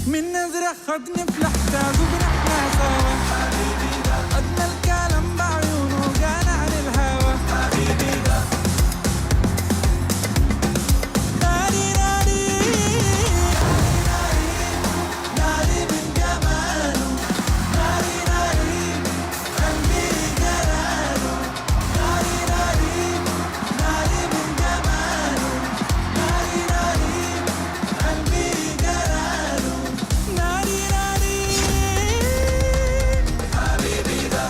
من نظرة خدني في لحظة وبرحنا سوا حبيبي ده قدنا الكلام بعيونه جانا عن الهوا حبيبي ده ناري ناري ناري ناري من جماله ناري ناري قلبي جلاله ناري ناري ناري من جماله ناري ناري قلبي جلاله ناري ناري حبيبي ده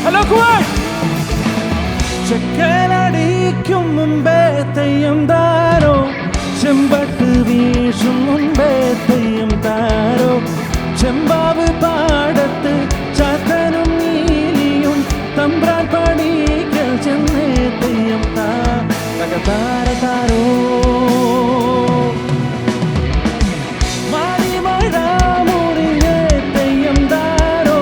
hello Kuwait ചെക്കലടിക്കും മുമ്പേ തെയ്യം താരോ ചെമ്പട്ട് വീശും മുമ്പേ തെയ്യം താരോ ചെമ്പാവ് പാടത്ത് ചാത്തനും നീലിയും തമ്പ്രാൻ പണിക്കൽ ചെന്നേ തെയ്യം താര താരോ മാറിമഴ മുറിഞ്ഞേ തെയ്യം താരോ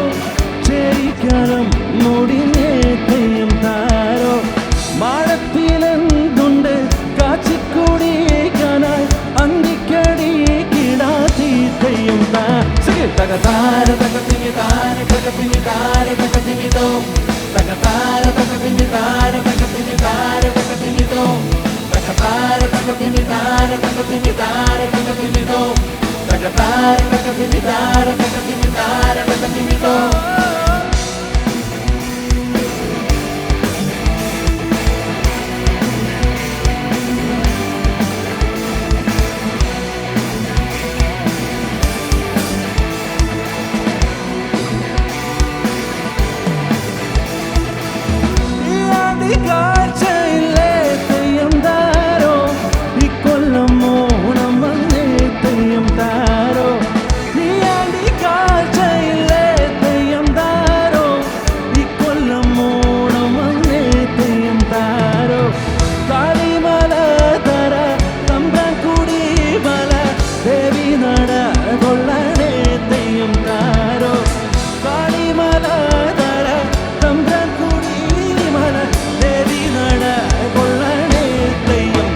ചേരിക്കലം മുടിഞ്ഞേ തെയ്യം താരോ മാടത്തിലെന്തുണ്ട് കാച്ചിക്കുടിക്കാനായി അന്തിക്കടി കിടാത്തി തെയ്യം തകതാര തകതിങ്ങി താര തകതിങ്ങി താര തകതിങ്ങി തോ തകതാര തകതിങ്ങി താര തകതിങ്ങി താര തകതിങ്ങി തോ തകതാര തകതിങ്ങി താര തകതിങ്ങി താര തകതിങ്ങി തോ തകതാര തകതിങ്ങി താര തകതിങ്ങി താര തകതിങ്ങി തോ കാഴ്ചയില്ലേ തെയ്യം താരോ ഇക്കൊല്ലം ഓണം വന്നേ തെയ്യം താരോ നീയാണ്ടി കാഴ്ചയില്ലേ തെയ്യം താരോ ഇക്കൊല്ലം ഓണം വന്നേ തെയ്യം താരോ കാളിമല തര തമ്പ്രാൻ കുടി മല ദേവി നട കൊള്ളണേ തെയ്യം താരോ കാളിമല തര തമ്പ്രാൻ കുടി മല ദേവി നട കൊള്ളണേ തെയ്യം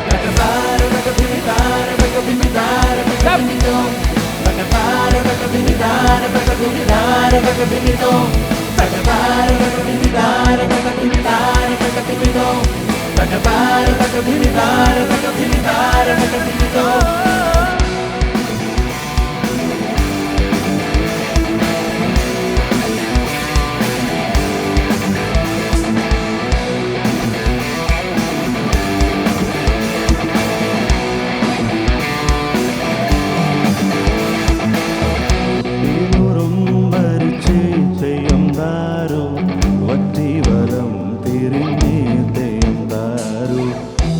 തകതാര തകതിമി താര തകതിമി താര തകതിമി തോ തകതാര തകതിമി താര തകതിമി താര തകതിമി തോ തകതാര തകതിമി താര തകതിമി താര തകതിമി തോ തകതാര തകതിമി താര തകതിമി താര തകതിമി തോ തെയ്യം താരോ വറ്റിവലം തിരിഞ്ഞേ തെയ്യം താരോ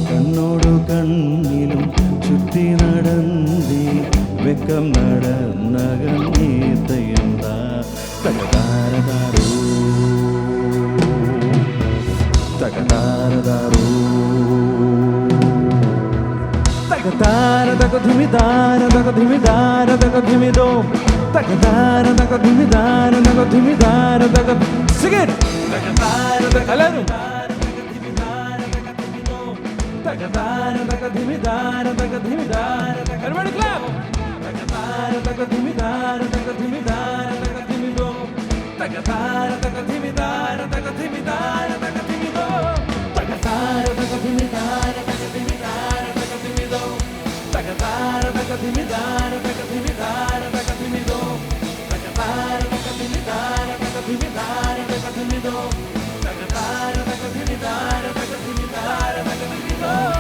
കണ്ണോടു കണ്ണിലും ചുറ്റി നടന്നി വെക്കം നടന്നകന്നേ Theyyam തകതാര താരോ തകതാര താരോ tara taka dhimi tara taka dhimi tara taka dhimi dom taka tara taka dhimi tara taka dhimi tara taka sing it taka tara taka എല്ലാവരും taka tara taka dhimi tara taka dhimi tara taka everybody clap taka tara taka dhimi tara taka dhimi tara taka dhimi dom taka tara taka dhimi tara taka dhimi tara taka dhimi dom taka tara taka dhimi tara taka dhimi tara taka dhimi dom taka tara taka dhimi tara taka dhimi tara taka dhimi dom taka tara taka dhimi tara taka dhimi tara taka dhimi dom taka tara taka dhimi tara taka dhimi tara taka dhimi dom.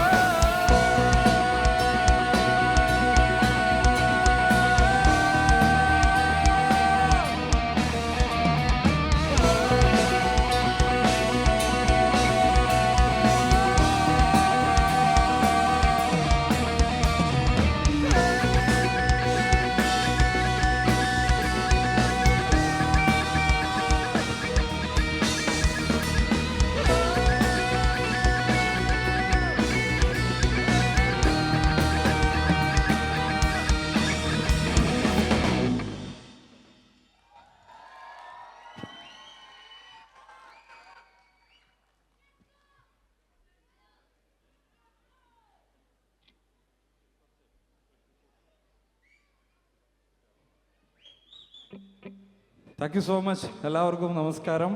Thank you so much. എല്ലാവർക്കും നമസ്കാരം.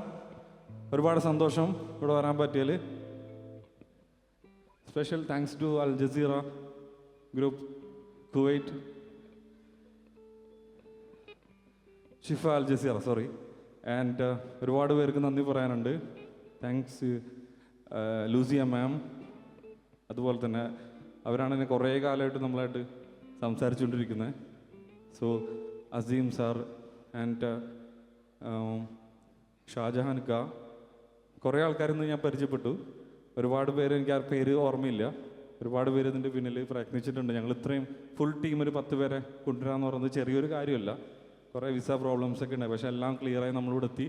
ഒരുപാട് സന്തോഷം ഇവിടെ വരാൻ പറ്റിയതിൽ. Special thanks to Al Jazeera group Kuwait, Shifa Al Jazeera sorry, and ഒരുപാട് പേർക്ക് നന്ദി പറയാനുണ്ട്. താങ്ക്സ് ലൂസിയ മാം, അതുപോലെ തന്നെ അവരാണ് എന്നെ കുറേ കാലമായിട്ട് നമ്മളായിട്ട് സംസാരിച്ചുകൊണ്ടിരിക്കുന്നത്. So Azeem sir and Shahjahan ക, കുറേ ആൾക്കാരിൽ നിന്ന് ഞാൻ പരിചയപ്പെട്ടു. ഒരുപാട് പേര് എനിക്ക് ആ പേര് ഓർമ്മയില്ല. ഒരുപാട് പേര് ഇതിൻ്റെ പിന്നിൽ പ്രയത്നിച്ചിട്ടുണ്ട്. ഞങ്ങൾ ഇത്രയും ഫുൾ ടീം ഒരു 10 പേരെ കൊണ്ടുവരാമെന്ന് പറയുന്നത് ചെറിയൊരു കാര്യമല്ല. കുറേ വിസ പ്രോബ്ലംസ് ഒക്കെ ഉണ്ട്, പക്ഷേ എല്ലാം ക്ലിയറായി നമ്മളിവിടെ എത്തി.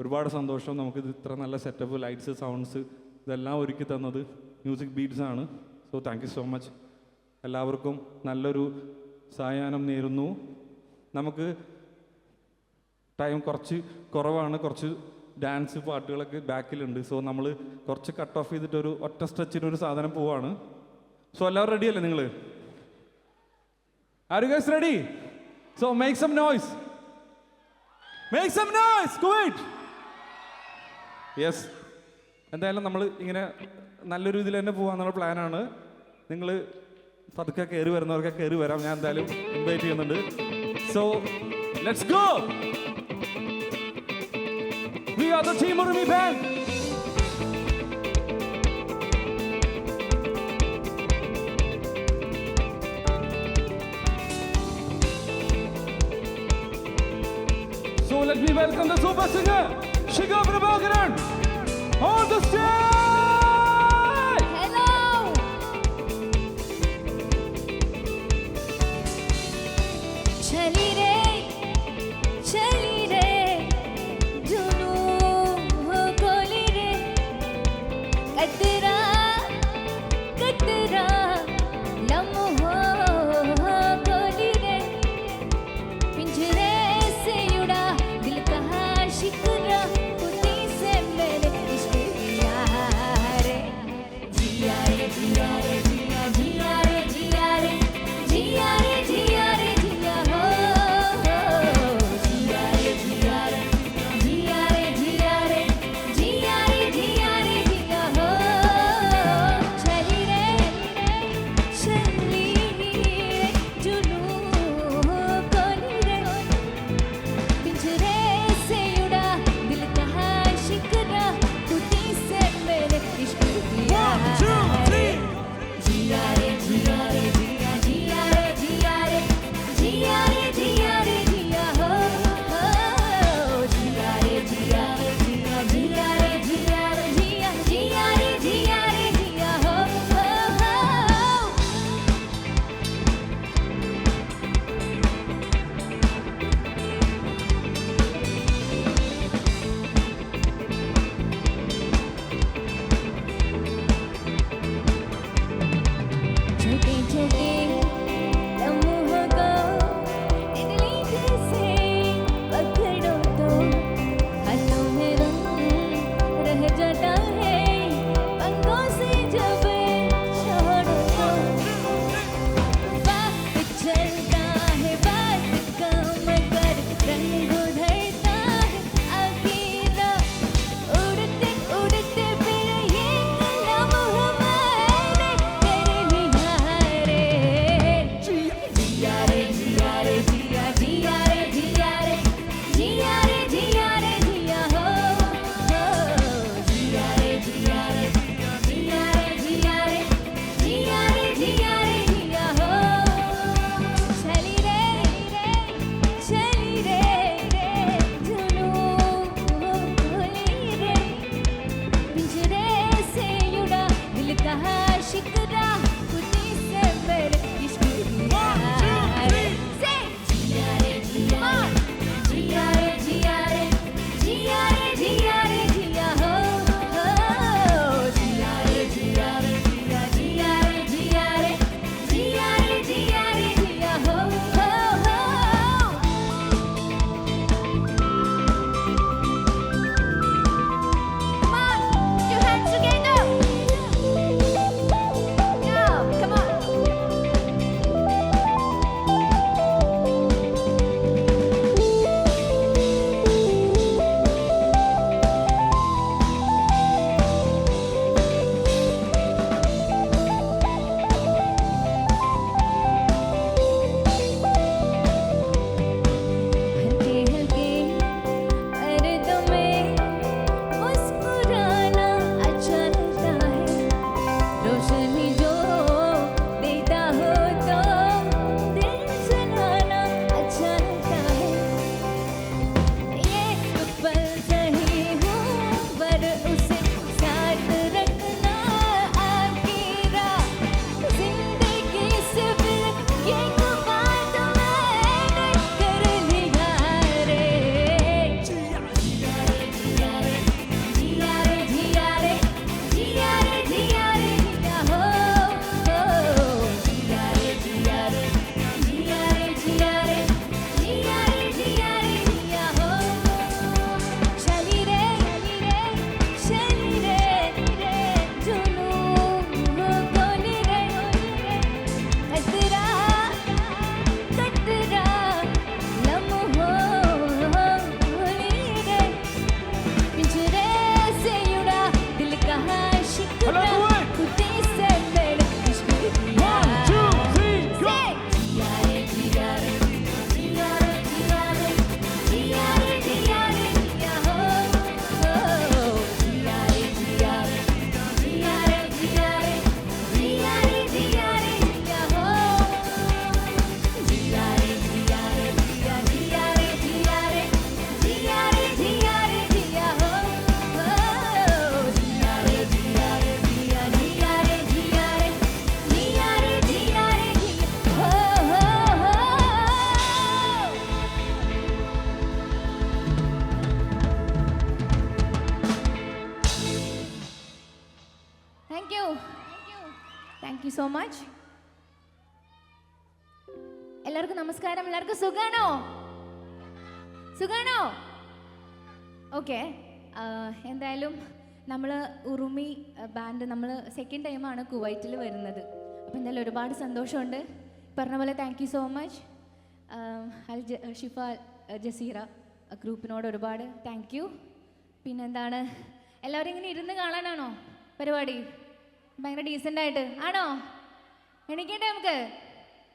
ഒരുപാട് സന്തോഷം. നമുക്കിത് ഇത്ര നല്ല സെറ്റപ്പ്, ലൈറ്റ്സ്, സൗണ്ട്സ് ഇതെല്ലാം ഒരുക്കി തന്നത് മ്യൂസിക് ബീറ്റ്സ് ആണ്. So thank you so much. എല്ലാവർക്കും നല്ലൊരു സായാഹ്നം നേരുന്നു. നമുക്ക് ടൈം കുറച്ച് കുറവാണ്, കുറച്ച് ഡാൻസ് പാട്ടുകളൊക്കെ ബാക്കിലുണ്ട്. സോ നമ്മൾ കുറച്ച് കട്ട് ഓഫ് ചെയ്തിട്ട് ഒരു ഒറ്റ സ്ട്രെച്ചിനൊരു സാധനം പോവാണ്. സോ എല്ലാവരും റെഡി അല്ലേ നിങ്ങൾ? Are you guys ready? So make some noise, make some noise Kuwait. Yes, എന്തായാലും നമ്മൾ ഇങ്ങനെ നല്ലൊരു ഇതിൽ തന്നെ പോകാന്നുള്ള പ്ലാനാണ്. നിങ്ങൾ പതുക്കെ കയറി വരുന്നവർക്ക് കയറി വരാം, ഞാൻ എന്തായാലും ഇൻവൈറ്റ് ചെയ്യുന്നുണ്ട്. So let's go. We are the Team Urumi Band. So let me welcome the super singer, Shiga Prabhakaran, on the stage. Hello. Chali re, chali re. कतरा कतरा लम्हा बोली रे, पिंजरे से उड़ा दिल कहा शिकरा, कुटी से मेरे इश्क किया। Thank you so much. എല്ലാവർക്കും നമസ്കാരം. എല്ലാവർക്കും സുഖാണോ? സുഖാണോ? ഓക്കെ. എന്തായാലും നമ്മൾ ഉറുമി ബാൻഡ് നമ്മൾ സെക്കൻഡ് ടൈമാണ് കുവൈറ്റിൽ വരുന്നത്. അപ്പോൾ എന്തായാലും ഒരുപാട് സന്തോഷമുണ്ട്. പറഞ്ഞ പോലെ thank you so much. Shifa Jazeera ഗ്രൂപ്പിനോട് ഒരുപാട് താങ്ക് യു. പിന്നെന്താണ്, എല്ലാവരും ഇങ്ങനെ ഇരുന്ന് കാണാനാണോ പരിപാടി? ഭയങ്കര ഡീസൻ്റായിട്ട് ആണോ? എണീക്കണ്ടേ നമുക്ക്?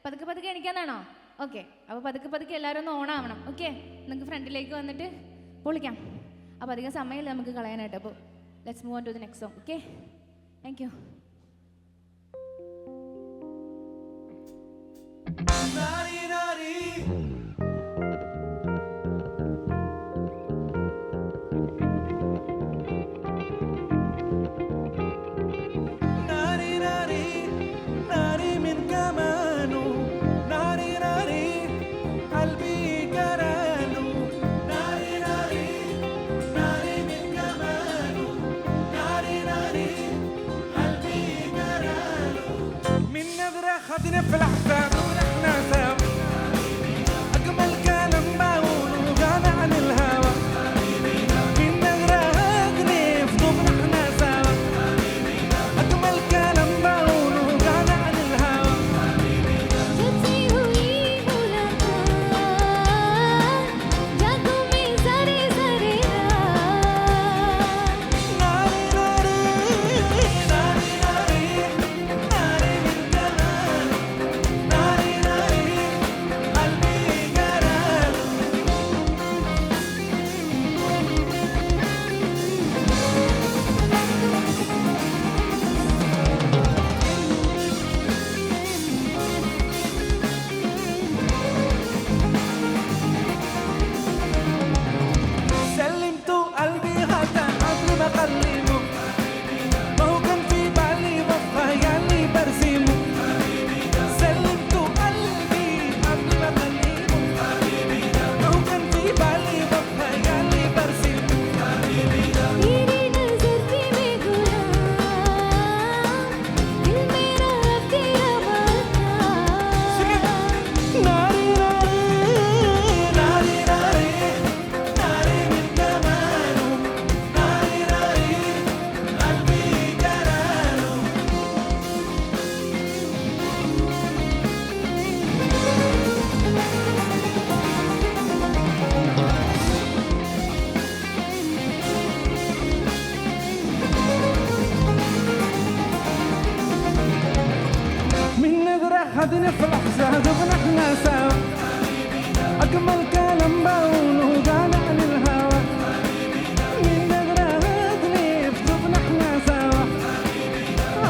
പതുക്കെ പതുക്കെ എണീക്കാന്നാണോ? ഓക്കെ. അപ്പോൾ പതുക്കെ പതുക്കെ എല്ലാവരും ഒന്ന് ഓണാവണം. ഓക്കെ, നിങ്ങൾക്ക് ഫ്രണ്ടിലേക്ക് വന്നിട്ട് പൊളിക്കാം. അപ്പോൾ അധികം സമയമില്ല നമുക്ക് കളയാനായിട്ട്. അപ്പോൾ let's move on to the next song. Okay, thank you. خدنا في الأحزاب ونحن سوا أجمل كلام بقوله غنى عن الهوى من نغرقني في طوب نحن سوا أجمل كلام بقوله غنى عن الهوى जैसी हुई मुलाकात जागो में सारे सारे नारी नारी नारी नारी नारी من كمان नारी नारी قلبي جرال سلمت قلبي حتى قبل ما اكلمه ما هو كان في بالي وفي خيالي برسمه سلمت قلبي قبل ما اكلمه ما هو كان في بالي وفي خيالي برسمه तेरी नजर की मैं गुलाम दिल मेरा अब तेरा वादा ناري ناري ناري ناري ناري من كمانه ناري ناري قلبي جلاله من نظرة خدنا في الأحزاب ونحن سوا أجمل كلام بقوله غنى عن الهوى من نظرة خدني في طوب نحن سوا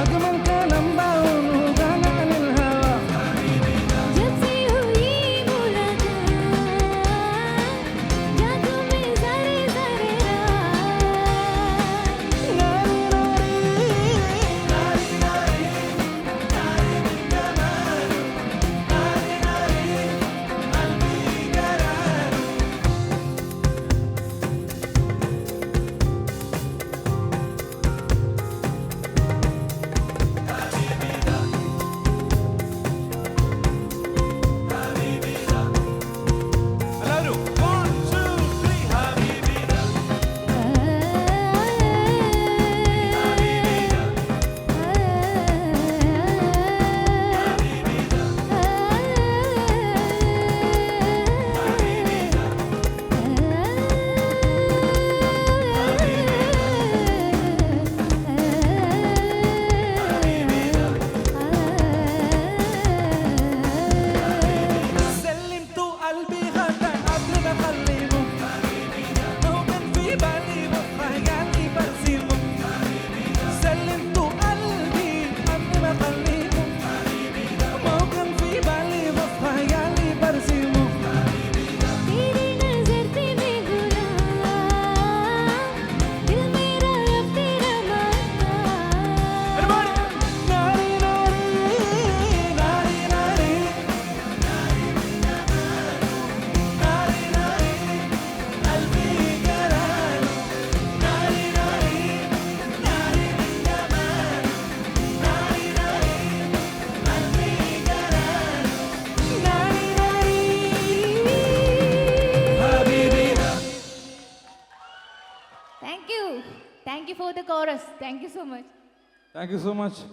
أجمل كلام بقوله غنى عن الهوى जब से हुई मुलाकात जागो में सारे सारे ناري ناري ناري ناري ناري من كمانه ناري ناري قلبي جرى thank you for the chorus. Thank you so much. Thank you so much.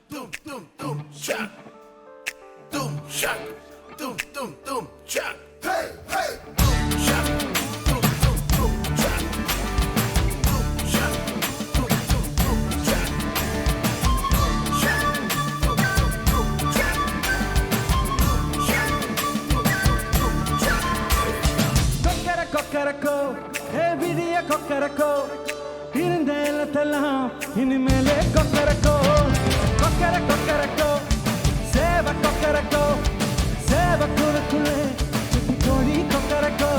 Doom, doom, doom, shock. Doom, shock. Doom, doom, doom, shock. Hey, hey. Doom, shock. Doom, doom, doom, shock. Doom, shock. Doom, doom, doom, shock. Doom, shock. Doom, doom, doom, shock. Doom, shock. Doom, doom, doom, shock. Kokkarakko ஏ விடிய கொக்கரக்கோ இருந்த இல்லத்தெல்லாம் இனிமேலே கொக்கரக்கோ கொக்கரக்கோ சேவ கொக்கரக்கோ சேவக்குழுக்குள்ளே கோழி கொக்கரக்கோ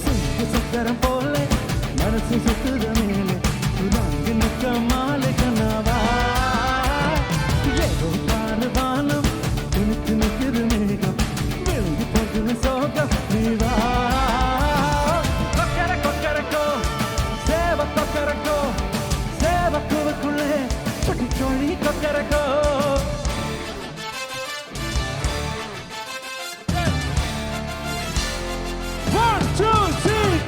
சுக்கு சக்கரம் போல மனசு சுத்துத மேலே சுதாங்கு நிற்க மாலை கண்ணாவா ஏதோ பாரு வானம் துணித்து நிற்குது மேகம் விழுந்து போகுது சோகம் நீவா கொக்கரக்கோ சேவக்குழுக்குள்ளே கோழி கொக்கரக்கோ One, two, three.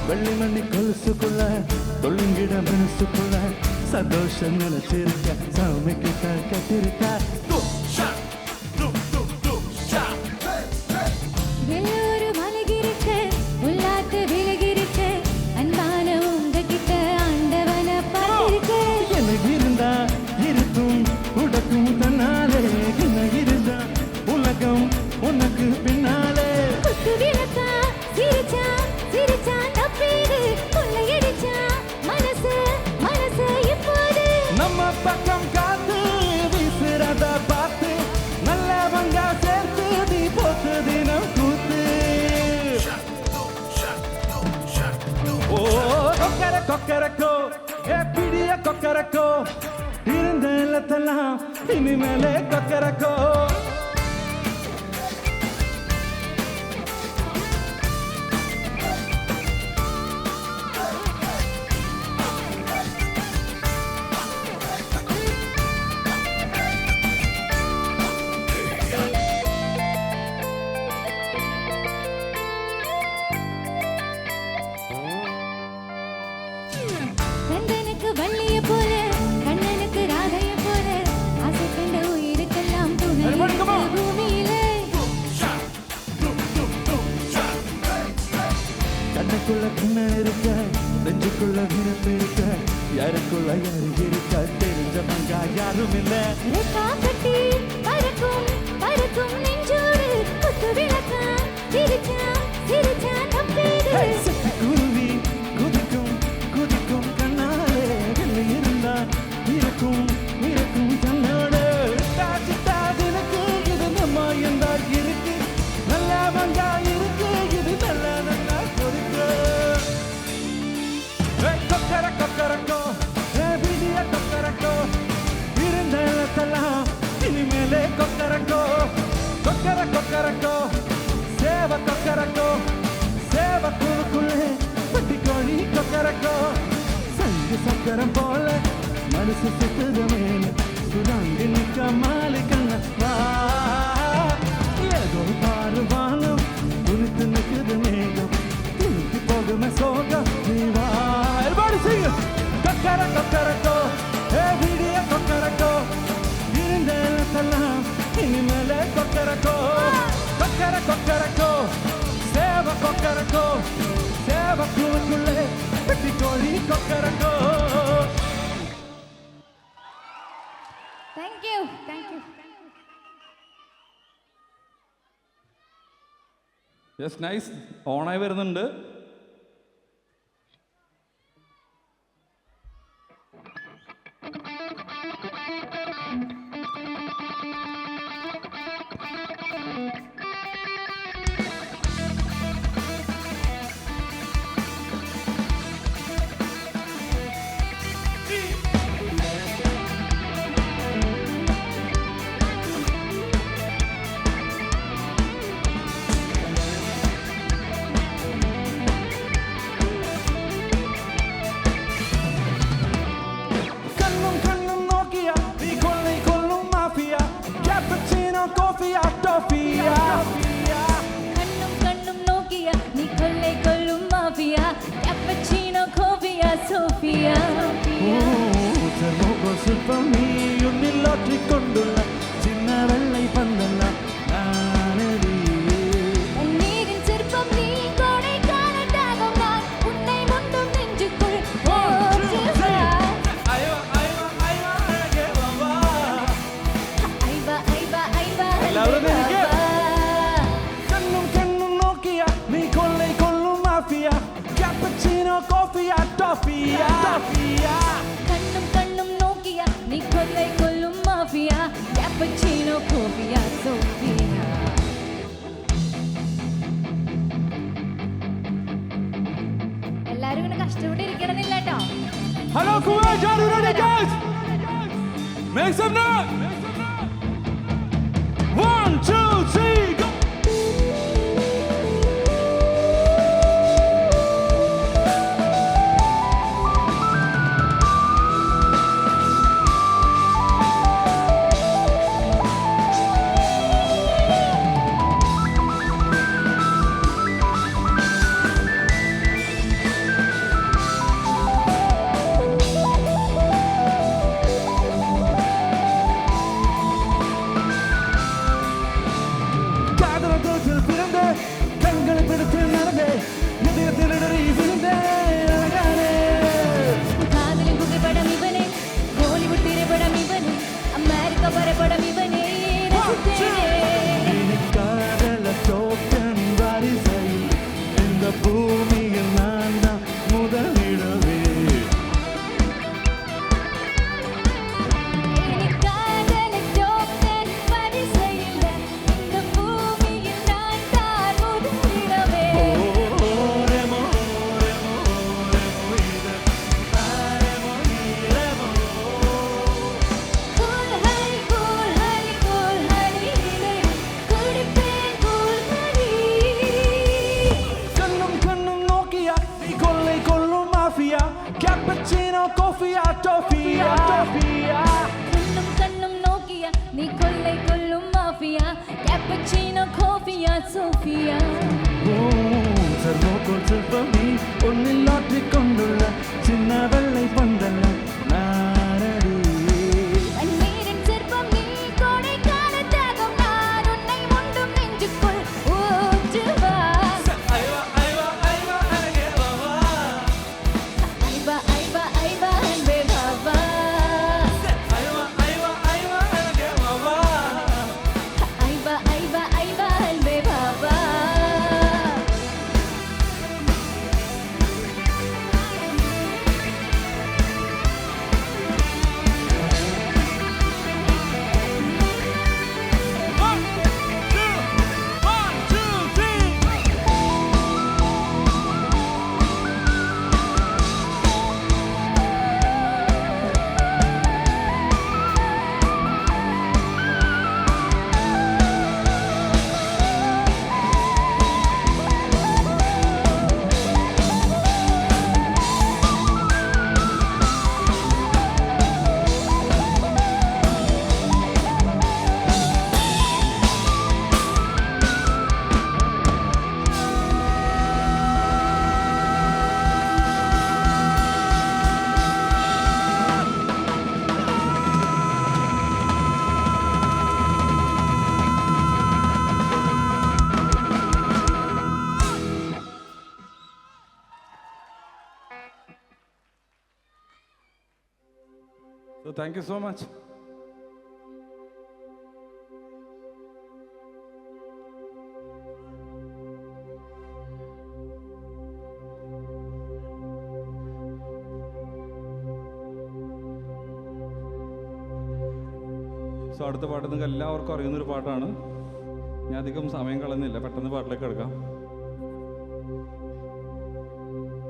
வெள்ளி மண்ணி கொலுசுக்குள்ள தொழுங்கிட மனசுக்குள்ள சந்தோஷம் நினைச்சிருக்க சாமி கிட்ட கட்டிருக்க வெள்ளூர் மலகிருக்கு உள்ளாத்து விலகிருக்கு அன்பான உங்ககிட்ட ஆண்டவனை பார்த்திருக்கு எனக்கு இருந்தா இருக்கும் உடக்கும் தன்னாலே என்ன இருந்தா உலகம் உனக்கு பின்னாலே குத்து விளக்கா சிரிச்சா சிரிச்சா தப்பீடு கொள்ளையடிச்சா மனசு மனசு இப்போது நம்ம பக்கம் காத்து வீசுறத பார்த்து நல்லவங்க சேர்த்து நீ போத்து தினம் கூத்து ஓ கொக்கரக்கோ ஏ பிடிய கொக்கரக்கோ இருந்த இல்லத்தெல்லாம் இனிமேலே கொக்கரக்கோ கந்தனுக்கு வள்ளிய போல கண்ணனுக்கு ராதைய போல ஆசை கண்ட உயிருக்கெல்லாம் துணை இருக்கு பூமியிலே கண்ணுக்குள்ள கிண்ண இருக்க நெஞ்சுக்குள்ள விருப்பு இருக்க யாருக்குள்ள யாரு இருக்க தெரிஞ்சவங்க யாரும் இல்ல ரெக்கா கட்டி பறக்கும் பறக்கும் நெஞ்சோடு குத்து விளக்கா சிரிச்சா சிரிச்சா தப்பீடு குருவி குதிக்கும் குதிக்கும் கண்ணாலே வெள்ளி இருந்தா இருக்கும் இருக்கும் தன்னோடு தாச்சி தாதினுக்கு இது நம்ம எந்தா இருக்கு நல்லவங்க இருக்கு இது நல்ல நல்லா பொறுக்கு கொக்கரக்கோ விடிய கொக்கரக்கோ இருந்த இடத்தெல்லாம் இனிமேலே கொக்கரக்கோ கொக்கரக்கோ சேவ கொக்கரக்கோ சேவக்குழுக்குள்ளே கோழி கொக்கரக்கோ சங்கு சக்கரம் போல மனசு சுத்துத மேல சுதாங்கி நிற்க மாலை கண்ணா ஏதோ பாரு வானம் துணித்து நிற்குது மேகம் திருப்பி போகுமே சோகம் நீ வா everybody sing it கொக்கரக்கோ ஏ விடிய கொக்கரக்கோ இருந்த இடத்தெல்லாம் இனிமேலே கொக்கரக்கோ சேவ கொக்கரக்கோ சேவக்குழுக்குள்ளே கோழி Kokkarakko thank you yes nice ഓണായി വരുന്നുണ്ട്. സോഫിയ തെർമോകോൾ ശില്പം നീ ഉന്നിലോട്ടിക്കൊണ്ടുള്ള ചിന്ന വെള്ളை പന്തല്ല നാനടി നീരിൻ ചെറുപ്പം നീ കോടൈക്കാലത്താകും ഞാൻ ഉன்னை മുണ്ടും നെഞ്ചുക്കുൾ ഓർത്തുവാ എല്ലാവരും എനിക്ക് കണ്ണും കണ്ണും നോക്കിയ നീ കൊള്ളൈ കൊള്ളും മാഫിയ ക്യാപ്പച്ചിനോ കോഫിയ ടോഫിയ കണ്ണും കണ്ണും നോക്കിയ നീ കൊല്ലൈ കൊല്ലും മാഫിയ ക്യാപ്പച്ചീനോ കോഫിയ സോഫിയ എല്ലാരും ഇങ്ങനെ കഷ്ടപ്പെട്ടിരിക്കണമെന്നില്ല കേട്ടോ. Hello Kuwait, are you ready guys? Make some noise. 1 2 3 go. കണ്ണുകൾ പിടിച്ച് നടന്നേ ഹൃദയത്തിലിടറി വീണ്ടേ അഴകാനേ കാതിലും കുതിപടം ഇവനെ ഹോളിവുഡ് തിരപടം ഇവനെ അമേരിക്ക പരപടം ഇവനെ കാതല ടോക്കൻ വരിസൈ இந்த பூமியில் நான் தான் முதலிடவே Cappuccino, coffee, toffee, കണ്ണും കണ്ണും നോക്കിയ നീ കൊല്ലൈ കൊല്ലും mafia cappuccino Coffea Sophia thermocol ശില്പം നീ ഒന്നിലോട്ടിക്കൊണ്ടുള്ള ചിന്ന വെള്ളை പന്തല്ല നാനടി നീരിൻ ചെറുപ്പം നീ കോടൈക്കാലത്താകും ഞാൻ ഉன்னை മുണ്ടും നെഞ്ചുക്കുൾ ഊറ്റുവാ So thank you so much. So അടുത്ത പാട്ട് നിങ്ങൾക്ക് എല്ലാവർക്കും അറിയുന്നൊരു പാട്ടാണ്. ഞാൻ അധികം സമയം കളയുന്നില്ല, പെട്ടെന്ന് പാട്ടിലേക്ക് എടുക്കാം.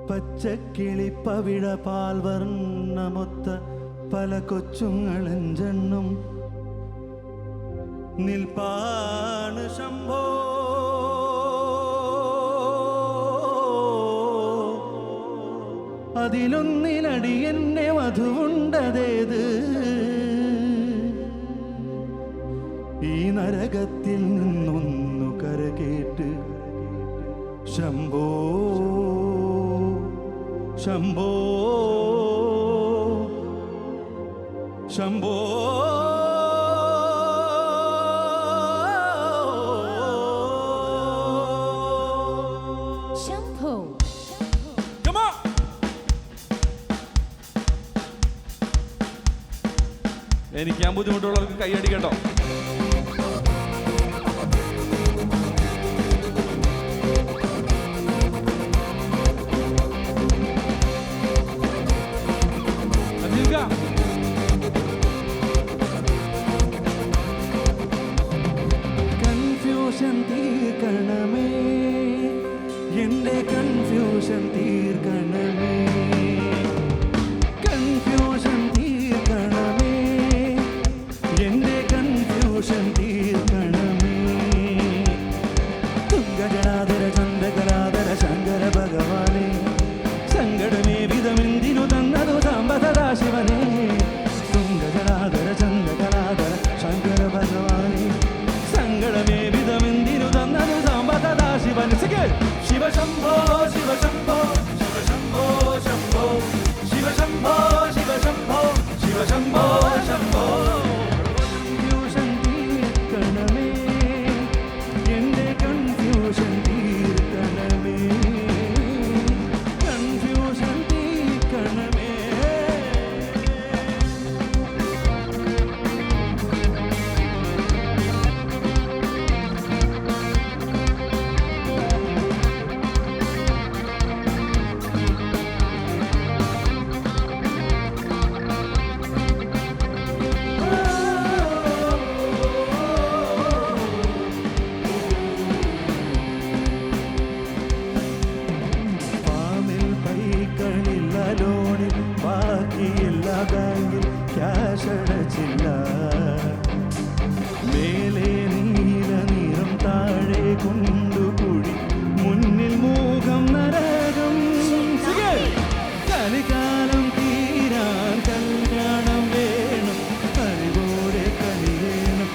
പച്ചക്കിളി പവിഴ പാൽ വർണ്ണമൊത്ത പല കൊച്ചുങ്ങളെഞ്ചെണ്ണും നിൽപ്പാണ് ശംഭോ അതിലൊന്നിനടി എന്നെ മധുവുണ്ടതേത് ഈ നരകത്തിൽ നിന്നൊന്നു കരകേട്ട് ശംഭോ ശംഭോ ശംഭോ ശംഭോ Come on. എനിക്കാൻ ബുദ്ധിമുട്ടുള്ളവർക്ക് കൈയടിക്കട്ടോ. കൺഫ്യൂഷൻ തീർക്കണമേ എൻ്റെ കൺഫ്യൂഷൻ തീർക്കണമേ കൺഫ്യൂഷൻ തീർക്കണമേ എൻ്റെ കൺഫ്യൂഷൻ തീർക്കണമേ തുങ്കജടാധര ചന്ദ്രകലാധര ശങ്കര ഭഗവാനെ സങ്കടമേ വിധമെന്തിനു തന്നതു സാംബ സദാശിവനെ തുങ്കജടാധര ചന്ദ്രകലാധര ശങ്കര ഭഗവാനെ സങ്കടമേ വിധമെന്തിനു തന്നതു സാംബ സദാശിവനെ ശിവശംഭോ ശിവശംഭോ ശിവശംഭോ ശംഭോ ശിവശംഭോ ശിവശംഭോ ശിവശംഭോ ശംഭോ കൺഫ്യൂഷൻ തീർക്കണമേ എൻ്റെ കൺഫ്യൂഷൻ തീർക്കണമേ കൺഫ്യൂഷൻ തീർക്കണമേ ഫാമിൽ പൈക്കളില്ല ലോണിൽ ബാക്കിയില്ല ബാങ്കിൽ ക്യാഷ് അടച്ചില്ല മേലെ നീല നിറം താഴെ കൊണ്ടുകൂടി മുന്നിൽ മൂകം നരകം കലികാലം തീരാൻ കല്യാണം വേണം അറിവോടെ കളിവേണം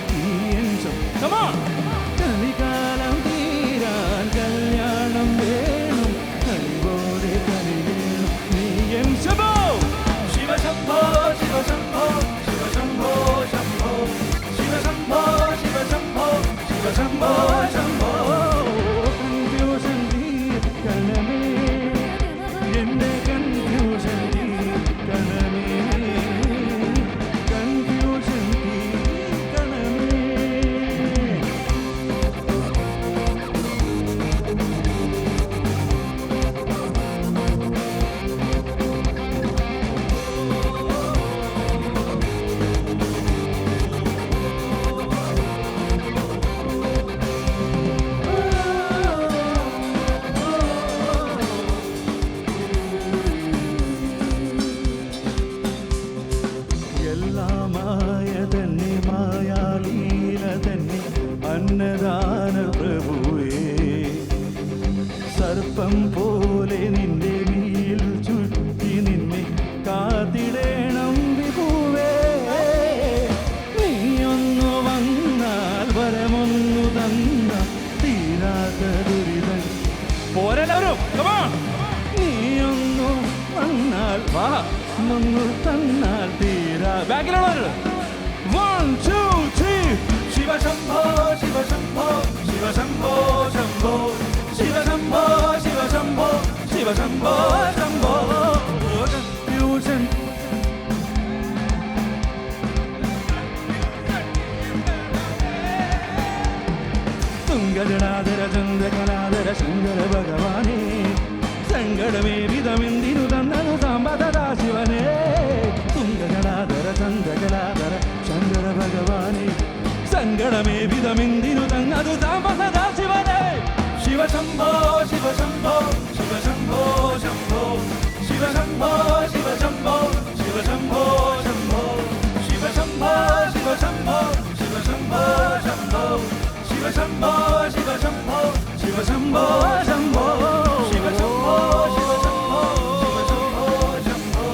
കലികാലം തീരാൻ കല്യാണം വേണം അറിവോടെ കളിവേണം നീയൻ ശംഭോ ശിവശംഭോ ശിവശംഭോ ശിവശംഭോ ശംഭോ ശിവശംഭോ ശിവശംഭോ ശിവശംഭോ ശംഭോ കൺഫ്യൂഷൻ തീർക്കണമേ എൻ്റെ കൺഫ്യൂഷൻ തീർക്കണമേ കൺഫ്യൂഷൻ തീർക്കണമേ എല്ലാമായ തന്നെ മായാലീല തന്നെ അന്നദാന പ്രഭുവേ സർപ്പം പോലെ നിന്റെ വീൽ ചുറ്റി നിന്നെ കാത്തിടേണം വിഭുവേ നീയൊന്നു വന്നാൽ വരമൊന്നു തന്ന തീരാത്ത ദുരിതം പോരെല്ലാവരും come on. നീയൊന്നു വന്നാൽ വാ ഒന്നു തന്നാൽ തീരാ ബാക്കിലുള്ളവർ 1 2 3 ശിവശംഭോ ശിവശംഭോ ശിവശംഭോ ശംഭോ ശിവശംഭോ ശിവശംഭോ ശിവശംഭോ ശംഭോ കൺഫ്യൂഷൻ തുങ്കജടാധര ചന്ദ്രകലാധര ശങ്കര ഭഗവാനെ സങ്കടമേ വിധമെന്തിനു തന്നതു സാംബ സദാശിവനെ തുങ്കജടാധര ചന്ദ്രകലാധര ശങ്കര ഭഗവാനെ സങ്കടമേ വിധമെന്തിനു തന്നതു സാംബ സദാശിവനെ ശിവശംഭോ ശിവശംഭോ ശിവശംഭോ ശംഭോ ശിവശംഭോ ശിവശംഭോ ശിവശംഭോ ശംഭോ ശിവശംഭോ ശിവശംഭോ ശിവശംഭോ ശംഭോ ശിവശംഭോ ശിവശംഭോ ശിവശംഭോ ശംഭോ ശിവശംഭോ ശിവശംഭോ ശിവശംഭോ ശംഭോ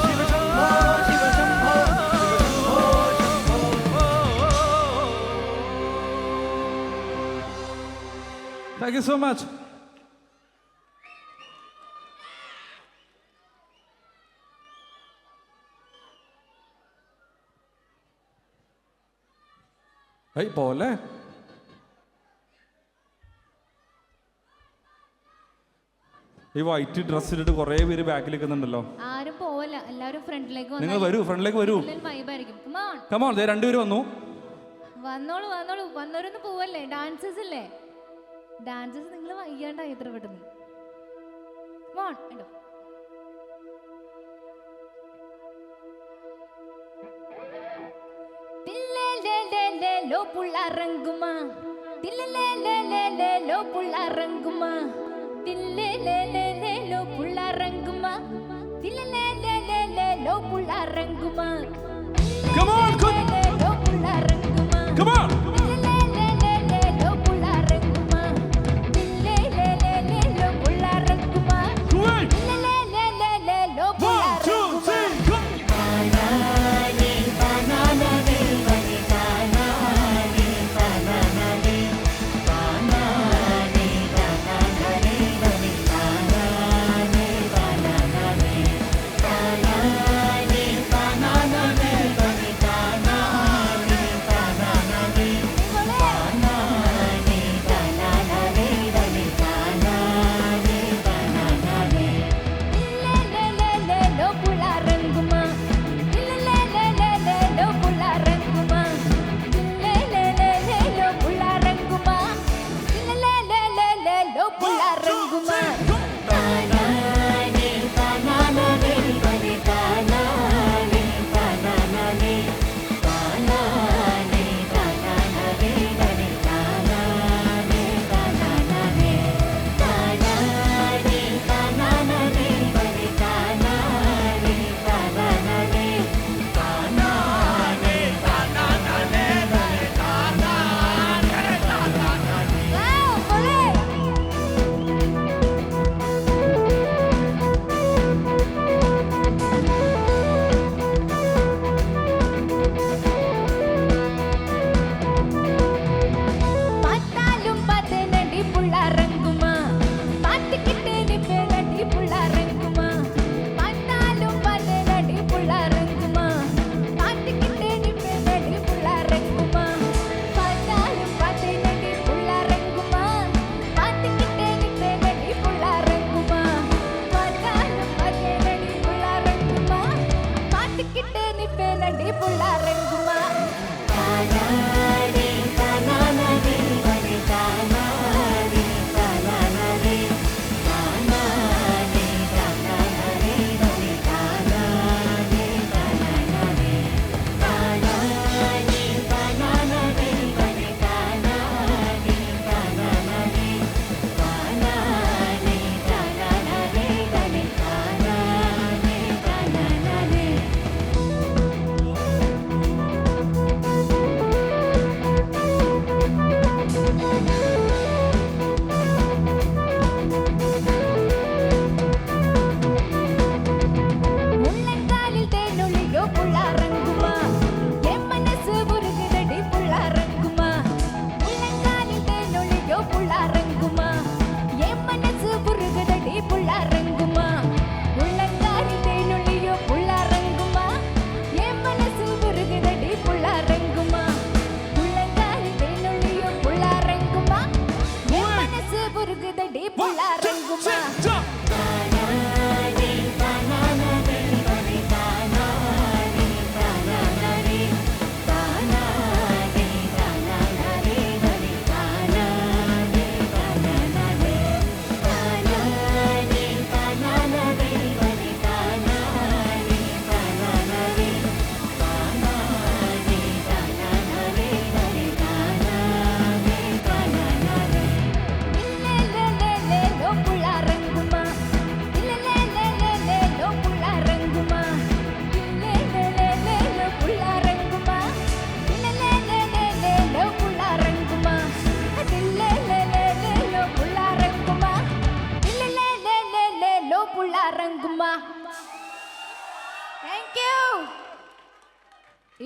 Shiva Shambho Shiva Shambho Shiva Shambho Thank you so much. പോലെ ഈ വൈറ്റ് ഡ്രസ് ഇട്ടിട്ട് കുറേ പേര് ബാക്കിൽ നിൽക്കുന്നുണ്ടല്ലോ. ആരും പോവല്ല, എല്ലാവരും ഫ്രണ്ടിലേക്ക് നിങ്ങൾ വരൂ, ഫ്രണ്ടിലേക്ക് വരൂ. വൈബായിരിക്കും. കമോൺ, ദേ രണ്ടുപേരും വന്നു. വന്നോളൂ വന്നോളൂ, വന്നവരൊന്നും പോവല്ലേ. ഡാൻസേഴ്സ് ഇല്ലേ, ഡാൻസേഴ്സ്. നിങ്ങൾ വയ്യാണ്ടായി എത്ര പെട്ടെന്ന്. ലോ പുള്ളാറങ്കുമാ ലോ പുള്ളാറങ്കുമാ ലോ പുള്ളാറങ്കുമാ ലോ പുള്ളാറങ്കുമാ. Come on, ലോ പുള്ളാറങ്കുമാ. come on. ലോ പുള്ളാറങ്കുമാ ലോ പുള്ളാറങ്കുമാ. Great. ലോ 1 2 3 go.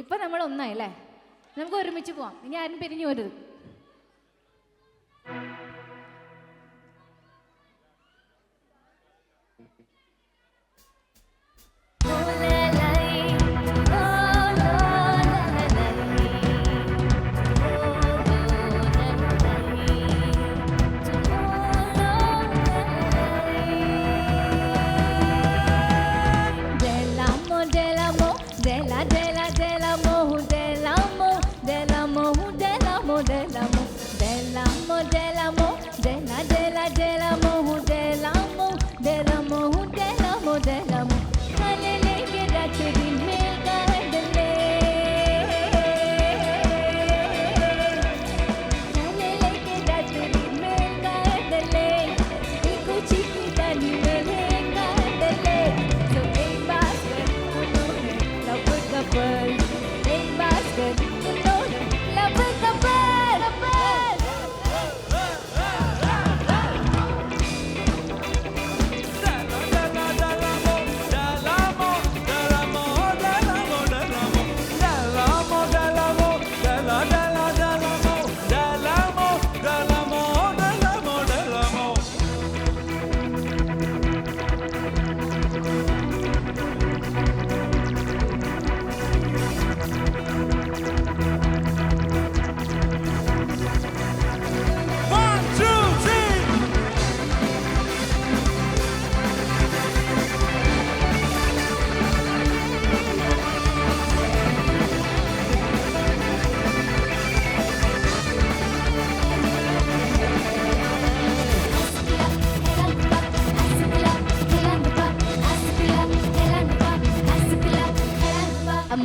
ഇപ്പൊ നമ്മൾ ഒന്നായല്ലേ, നമുക്ക് ഒരുമിച്ച് പോവാം. ഇനി ആരും പിരിഞ്ഞു പോരുത്. dell'amo, dell'amo, dell'amo, dell'amo, dell'amo, dell'amo, dell'amo, dell'amo, dell'amo. Kalele ke ratri mein kadale, kalele ke ratri mein kadale, eko chiki tani mein kadale. So ek basket unhone love couple, ek basket unhone love couple.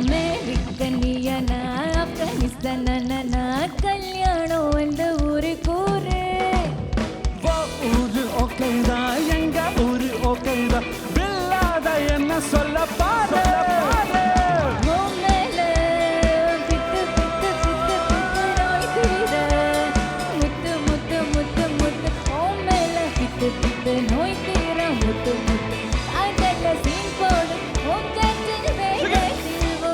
அமெரிக்கனியனா ஆப்கானிஸ்தானா கல்யாணம் இந்த ஊரு கூறு ஊரு ஓகேதா எங்க ஊரு ஓகேதா பில்லாத என்ன சொல்ல பாரு மேல பித்து பித்து பித்து பித்து நோய் தீர முத்து முத்து முத்து முத்து மேல பித்து பித்து நோய் தீர முத்து முத்து அதல்ல சீன் போடு உங்கச்சின் வேலை தீர்வு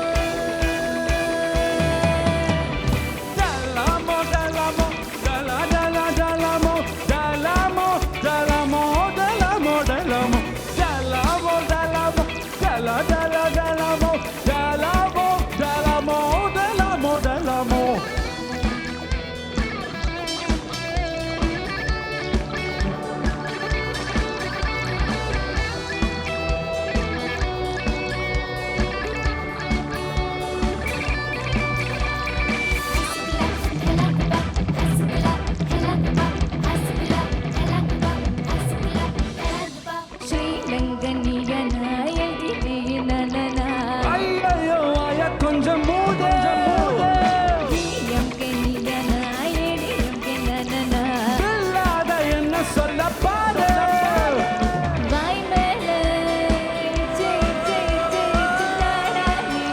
ஸ்ரீலங்கனியனா எழுதினா ஐயோ ஆய கொஞ்சம் மூடு டிஎம்கனியனா ஏடிஎம்கனா பில்லாத என்ன சொல்ல பாரு வாய் மேல சே சே சே தாடானி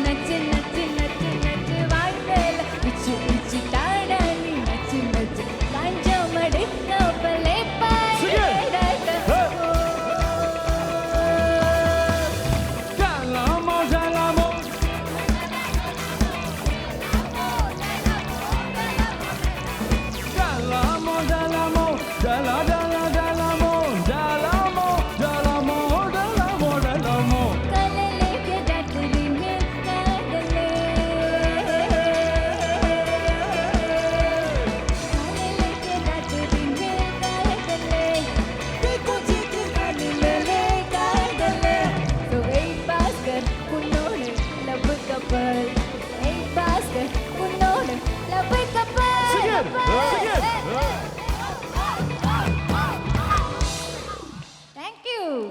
நச்சு நச்சு நச்சு நச்சு வாய் மேல இச்சு இச்சு தாடானி நச்சு நச்சு காஞ்சம் அடுக்கப்பலே பாடடா kalele ke ratri mein kadale, kalele ke ratri mein kadale, eko chiki kalele kadale. So ek basket unhone love couple, ek basket unhone love couple. Thank you.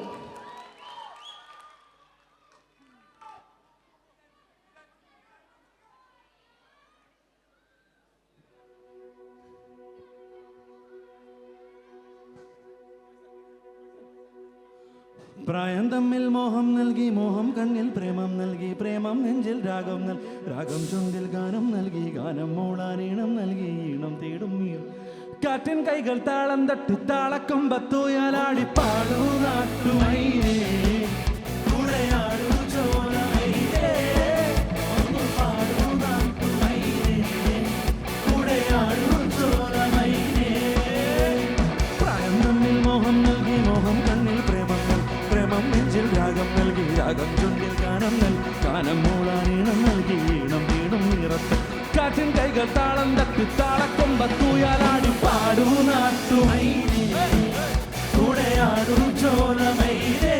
പ്രായം തമ്മിൽ മോഹം നൽകി മോഹം കണ്ണിൽ പ്രേമം നൽകി പ്രേമം നെഞ്ചിൽ രാഗം രാഗം ചുണ്ടിൽ ഗാനം നൽകി ഗാനം മൂളാൻ ഈണം നൽകി ഈണം തേടും കാറ്റിൻ കൈകൾ താളം തട്ടി താളക്കൊമ്പത്തൂയാലാടി പാടൂ നാട്ടുമൈനേ കുടയാടൂ ചോരമൈനേ ഒന്ന് പാടൂ നാട്ടുമൈനേ കുടയാടൂ ചോരമൈനേ പ്രായം തമ്മിൽ മോഹം നൽകി മോഹം കണ്ണിൽ പ്രേമം നെഞ്ചിൽ രാഗം നൽകി രാഗം ചുണ്ടിൽ ഗാനം മൂളാൻ ഈണം നൽകി ഈണം വീടും നിറത്ത് കാറ്റിൻ കൈകൾ താളം തട്ടി താളക്കൊമ്പത്തൂയാലാടി പാടൂ നാട്ടുമൈനേ കുടയാടൂ ചോലമൈനേ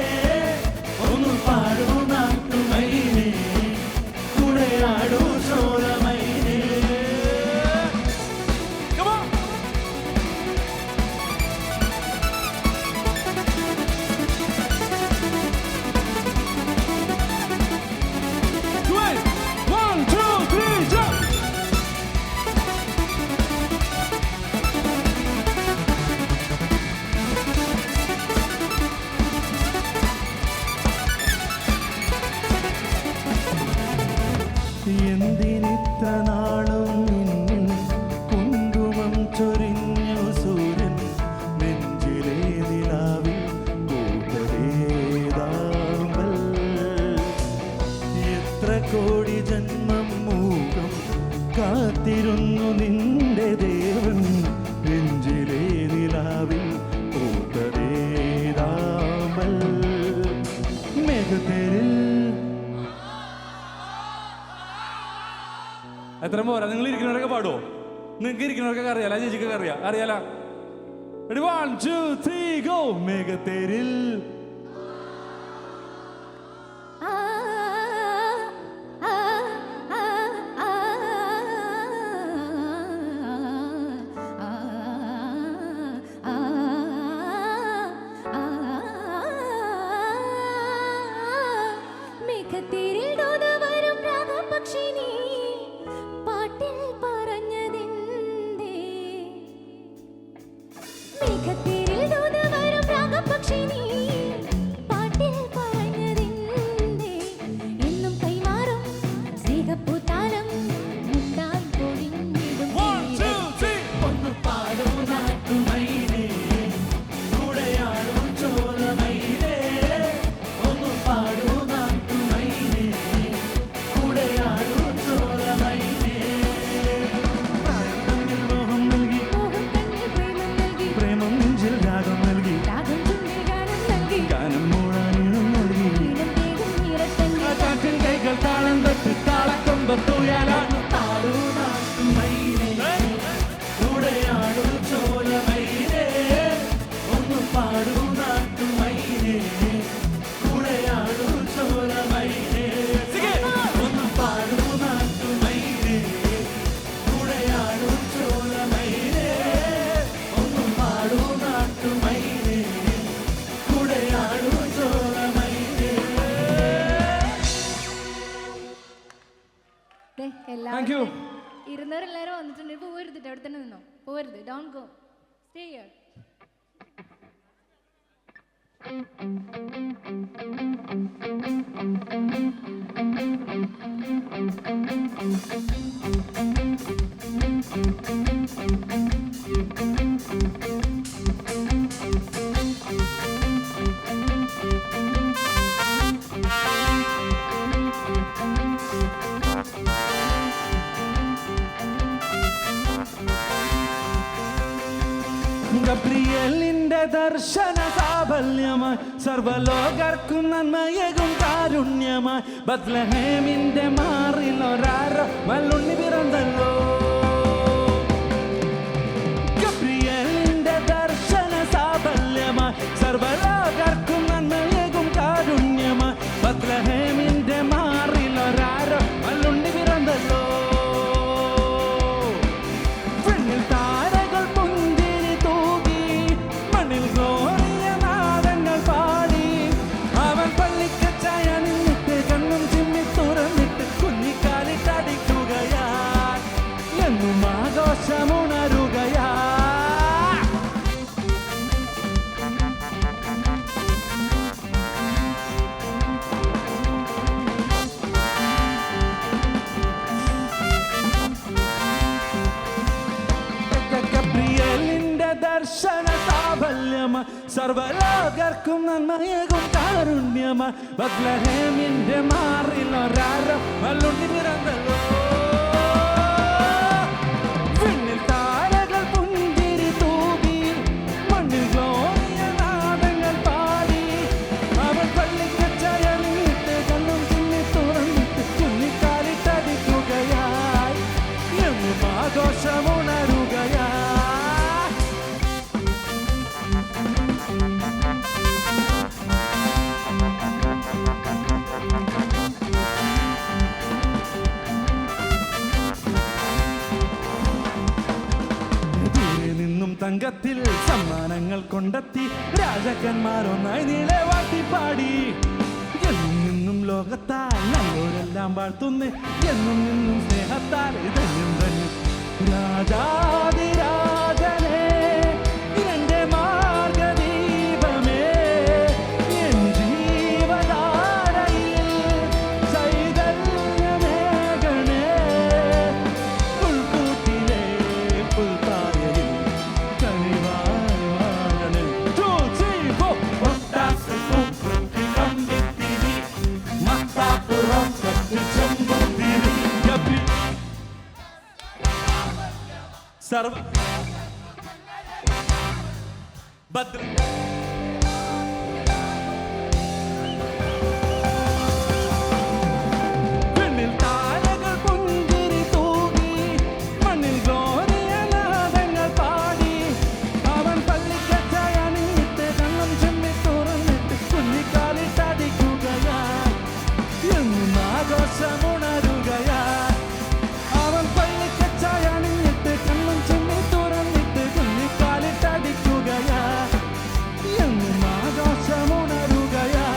ഒന്ന് പാടൂ നാട്ടുമൈനേ കുടയാടൂ ചോലമൈനേ കാത്തിരുന്നു നിന്റെ ദേവൻ നെഞ്ചിലെ നിലാവിൽ പൂത്തതേതാമൽ മേഘത്തേരിൽ. എത്ര പോരാ? നിങ്ങൾ ഇരിക്കുന്നവരൊക്കെ പാടുമോ? നിങ്ങൾക്ക് ഇരിക്കുന്നവർക്കൊക്കെ അറിയാലോ, ചേച്ചിക്കൊക്കെ അറിയാലോ. Ready, 1, 2, 3, go. മേഘത്തേരിൽ ഇരുന്നവരെല്ലാരും വന്നിട്ടുണ്ട്. പോവരുത്, അവിടെ തന്നെ നിന്നോ, പോവരുത്. Don't go, stay here. ഗബ്രിയേലിന്റെ ദർശന സാഫല്യമായി സർവലോകർക്കും നന്മയേകും കാരുണ്യമായി ബത്ലഹേമിന്റെ മാറിൽ ഒരാരോ മല്ലുണ്ണി പിറന്നല്ലോ. ഗബ്രിയേലിന്റെ ദർശന സാഫല്യമായി സർവലോകർക്കും നന്മയേകും കാരുണ്യമായി ബത്ലഹേമിന്റെ മാറിൽ ഒരാരോ മല്ലുണ്ണി പിറന്നല്ലോ. ദർശന സാഫല്യമായി സർവലോകർക്കും നന്മയേകും കാരുണ്യമായി ബത്ലഹേമിന്റെ മാറിൽ ഒരാരോ മല്ലുണ്ണി പിറന്നല്ലോ. വിണ്ണിൽ താരകൾ പുഞ്ചിരി തൂകി മണ്ണിൽ ഗ്ലോറിയ നാദങ്ങൾ പാടി അവൻ പള്ളിക്കച്ചയണിട്ട് കണ്ണും ചിന്നി തുറന്നിട്ട് കുഞ്ഞിക്കാലിട്ടടിക്കുകയായി എന്നും ആഘോഷമുണരുകയായി. തങ്കത്തിൽ സമ്മാനങ്ങൾ കൊണ്ടെത്തി രാജാക്കന്മാരൊന്നായി നീളെ വാട്ടിപ്പാടി. എന്നും നിന്നും ലോകത്താൽ നല്ലോരെല്ലാം വാഴ്ത്തുന്നേ എന്നും നിന്നും സ്നേഹത്താൽ ധന്യം ധന്യം രാജാതിരാജനേ എന്റെ മാർഗദീപമേ എൻ ജീവധാരയിൽ ചൈതന്യമേകണേ പുൽക്കൂട്ടിലെ പുൽപ്പായയിൽ സർവ ഭദ്ര പെണ്ണിൽ താരകൾ പുഞ്ചിരി തൂകി മണ്ണിൽ ഗ്ലോറിയനാദങ്ങൾ പാടി അവൻ പള്ളിക്കച്ചയണിയിട്ട് കണ്ണും ചെമ്മി തുറന്നിട്ട് കുഞ്ഞിക്കാലിട്ടടിക്കുകയാ എന്നും ആഘോഷമുണരുകയാ അവൻ പള്ളിക്കച്ചയണിയിട്ട് കണ്ണും ചെമ്മി തുറന്നിട്ട് കുഞ്ഞിക്കാലിട്ടടിക്കുകയാ എന്നും ആഘോഷമുണരുകയാ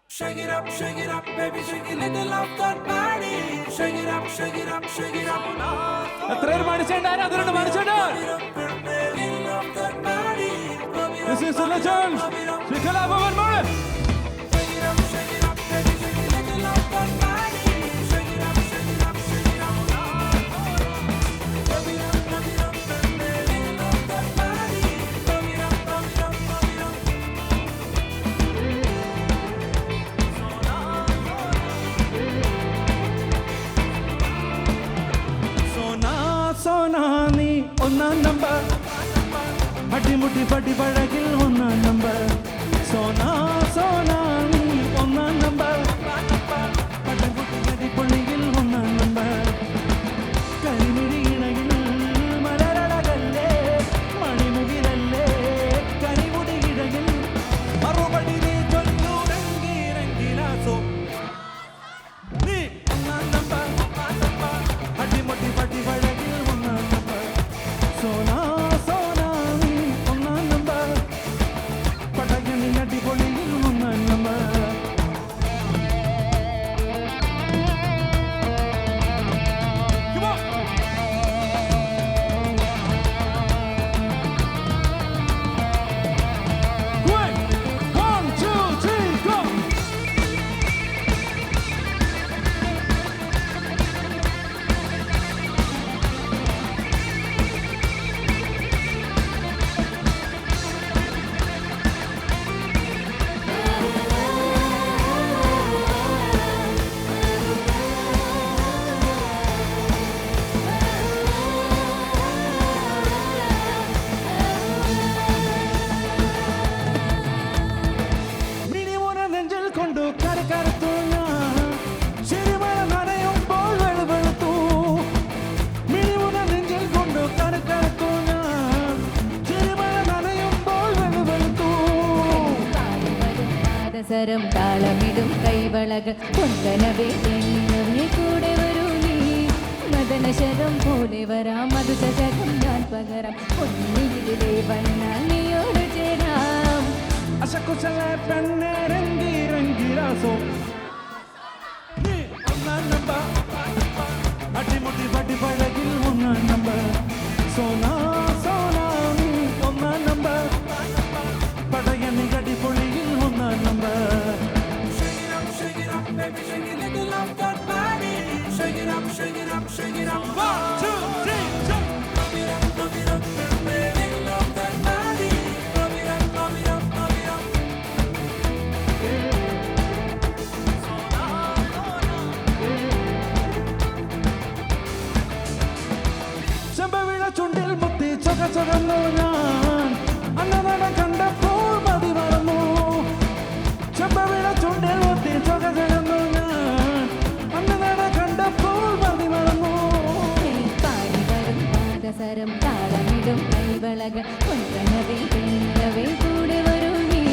Shake it up, baby, shake it, let the love that body. Shake it up, shake it up, shake it up. എത്ര പേര് മണിച്ചേണ്ട അതിലുണ്ട് മണിച്ചേണ്ട Love that body. This is the legend. Shikala Bhavan Mohan. Shake it up, baby, shake it, let the love that body. Shake it up, shake it up, shake it up. Love it up, baby, love that body. Love it up, love it up, love it up. സോനാ സോനാ നീ ഒന്നാം number അടിമുട്ടി പടി പഴകിൽ ഒന്നാം number സോനാ സോനാ നീ ഒന്നാം number അടിമുട്ടി പടി പൊള്ളിയിൽ ഒന്നാം number കരിമിഴി ഇണയിൽ മലരടകല്ലേ മണിമുകിലല്ലേ കരിമുടി ഇഴയിൽ മറുപടി നീ ചൊല്ലു രംഗീരംഗിലാസോ നീ ഒന്നാം നമ്പർ അടിമുട്ടി പടി പഴകിൽ ഒന്നാം നമ്പർ സോനാ സോനാ നീ ഒന്നാം നമ്പർ പടകിൽ അടിപൊളിയിൽ ഒന്നാം നമ്പർ മിനിമുന നെഞ്ചിൽ കൊണ്ടു കരകരത്തു ഞാൻ ശരിമഴ നനയുമ്പോൾ വെളുവെളുത്തു മിനിമുന നെഞ്ചിൽ കൊണ്ടു കരകരത്തു ഞാൻ ശരിമഴ നനയുമ്പോൾ വെളുവെളുത്തു പാദസരം താളമിടും കൈവളകൾ പൊൻകനവേ തെളിഞ്ഞവേ കൂടെ വരൂ നീ മദനശരം പോലെ വരാം മധുചകം ഞാൻ പകരാം ഒന്നിയിലെ വന്നാൽ നീയോട് ചേരാം അശകുശല പെണ്ണെ രംഗി രംഗിലാസോ നീ ഒന്നാം നമ്പർ അടിമുടി പടി പഴകിൽ ഒന്നാം നമ്പർ സോനാ സോനാ നീ ഒന്നാം നമ്പർ പടയണി അടിപൊളിയിൽ ഒന്നാം number Shake it up, baby, shake it, let the love that body. Shake it up, shake it up, shake it up. 1, 2, 3, jump. Love it up, baby, love that body. Love it up, love it up, love it up. ചെമ്പവിഴ ചുണ്ടിൽ മുത്തി ചൊക ചൊകന്നു ഞാൻ അന്നനടം കണ്ടപ്പോൾ മതി മറന്നു ചെമ്പവിഴ ചുണ്ടിൽ മുത്തി ചൊക ചൊകന്നു ഞാൻ അന്നനടം കണ്ടപ്പോൾ മതി മറന്നു പാടി വരും പാദസരം താളമിടും കൈവളകൾ പൊൻകനവേ തെളിഞ്ഞവേ കൂടെ വരൂ നീ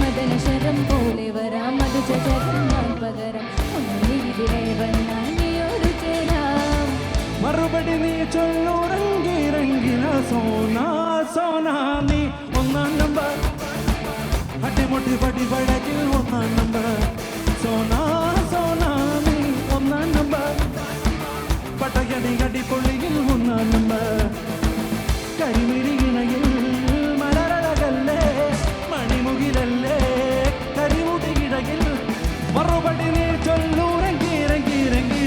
മദനശരം പോലെ വരാം മധുചകം ഞാൻ പകരാം ഒന്നിയിലെ വന്നാൽ നീയോട് ചേരാം മറുപടി നീ ചൊല്ലു രംഗി രംഗില സോനാ സോനാ നീ ഒന്നാം നമ്പർ അടിമുട്ടി പടി പഴകിൽ ഒന്നാം നമ്പർ സോനാ സോനാ നീ ഒന്നാം പടയണി അടിപൊളിയിൽ ഒന്നാം നമ്പർ കരിമിഴിയിണയിൽ മലരഴകല്ലേ മണിമുകിലല്ലേ കരിമുടിയിടയിൽ മറുപടി നീ ചൊല്ലൂരങ്കി ഇറങ്ങി ഇറങ്ങി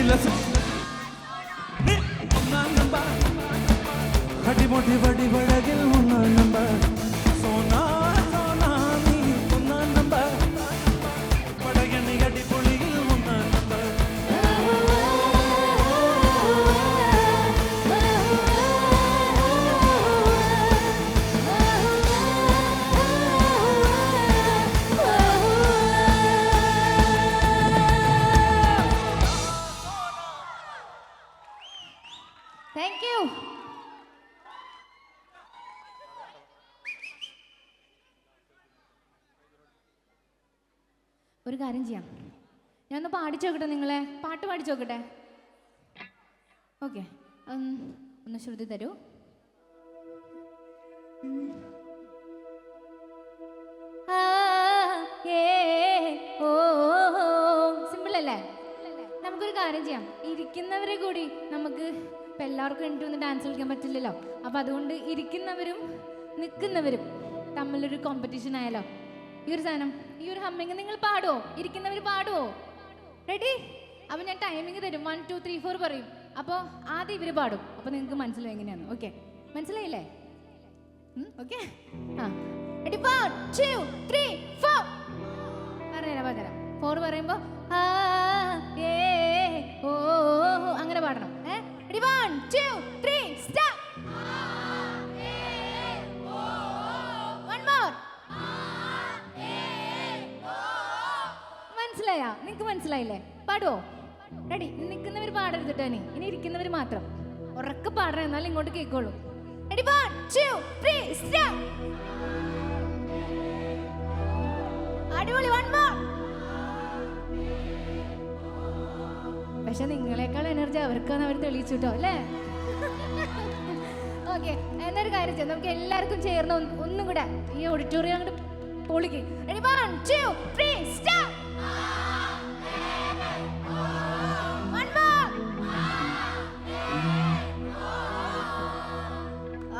ഒന്നാം നമ്പർ അടിപൊളി വടിവഴകിൽ ഒന്നാം നമ്പർ സോനാ സോനാ നീ ഒന്നാം നമ്പർ പടയണി അടിപൊളിയിൽ ഒന്നാം നമ്പർ താങ്ക് യു. ഒരു കാര്യം ചെയ്യാം, ഞാൻ ഒന്ന് പാടിച്ചു നോക്കട്ടെ, നിങ്ങളെ പാട്ട് പാടിച്ചു നോക്കട്ടെ. ഓക്കെ, ഒന്ന് ശ്രുതി തരൂ. സിമ്പിൾ അല്ലേ? നമുക്കൊരു കാര്യം ചെയ്യാം, ഇരിക്കുന്നവരെ കൂടി നമുക്ക് ഇപ്പം എല്ലാവർക്കും എനിക്ക് ഒന്ന് ഡാൻസ് കളിക്കാൻ പറ്റില്ലല്ലോ. അപ്പം അതുകൊണ്ട് ഇരിക്കുന്നവരും നിൽക്കുന്നവരും തമ്മിലൊരു കോമ്പറ്റീഷൻ ആയാലോ? ഈ ഒരു സാധനം, ഈ ഒരു ഹമ്മിങ് നിങ്ങൾ പാടുമോ? ഇരിക്കുന്നവർ പാടുമോ? റെഡി? അപ്പം ഞാൻ ടൈമിങ് തരും, 1 2 3 4 പറയും. അപ്പോൾ ആദ്യം ഇവർ പാടും, അപ്പോൾ നിങ്ങൾക്ക് മനസ്സിലാവും എങ്ങനെയാണ്. ഓക്കെ, മനസ്സിലായില്ലേ? ഓക്കെ, ആ റെഡി? 1 2 3 4 പറഞ്ഞുതരാം. 4 പറയുമ്പോൾ അങ്ങനെ പാടണം. റെഡി? 1 2 3 സ്റ്റാർട്ട്. മനസ്സിലായാ? നിങ്ങൾക്ക് മനസ്സിലായില്ലേ? പാടുവോ? റെഡി? നിൽക്കുന്നവർ പാടരുത് കേട്ടോ, ഇനി ഇരിക്കുന്നവർ മാത്രം ഉറക്കെ പാടണം, എന്നാലും ഇങ്ങോട്ട് കേൾക്കുള്ളൂ. റെഡി? 1 2 3 സ്റ്റാർട്ട്. അടിപൊളി. 1 more. പക്ഷെ നിങ്ങളെക്കാൾ എനർജി അവർക്കാണ് അവർ തെളിയിച്ചിട്ടോ അല്ലേ? ഓക്കെ, എന്നൊരു കാര്യം ചെയ്യാം, നമുക്ക് എല്ലാവർക്കും ചേർന്ന് ഒന്നും കൂടെ ഈ ഓഡിറ്റോറിയം അങ്ങോട്ട് പൊളിക്ക്. റെഡി? 1 2 3 സ്റ്റാർട്ട്.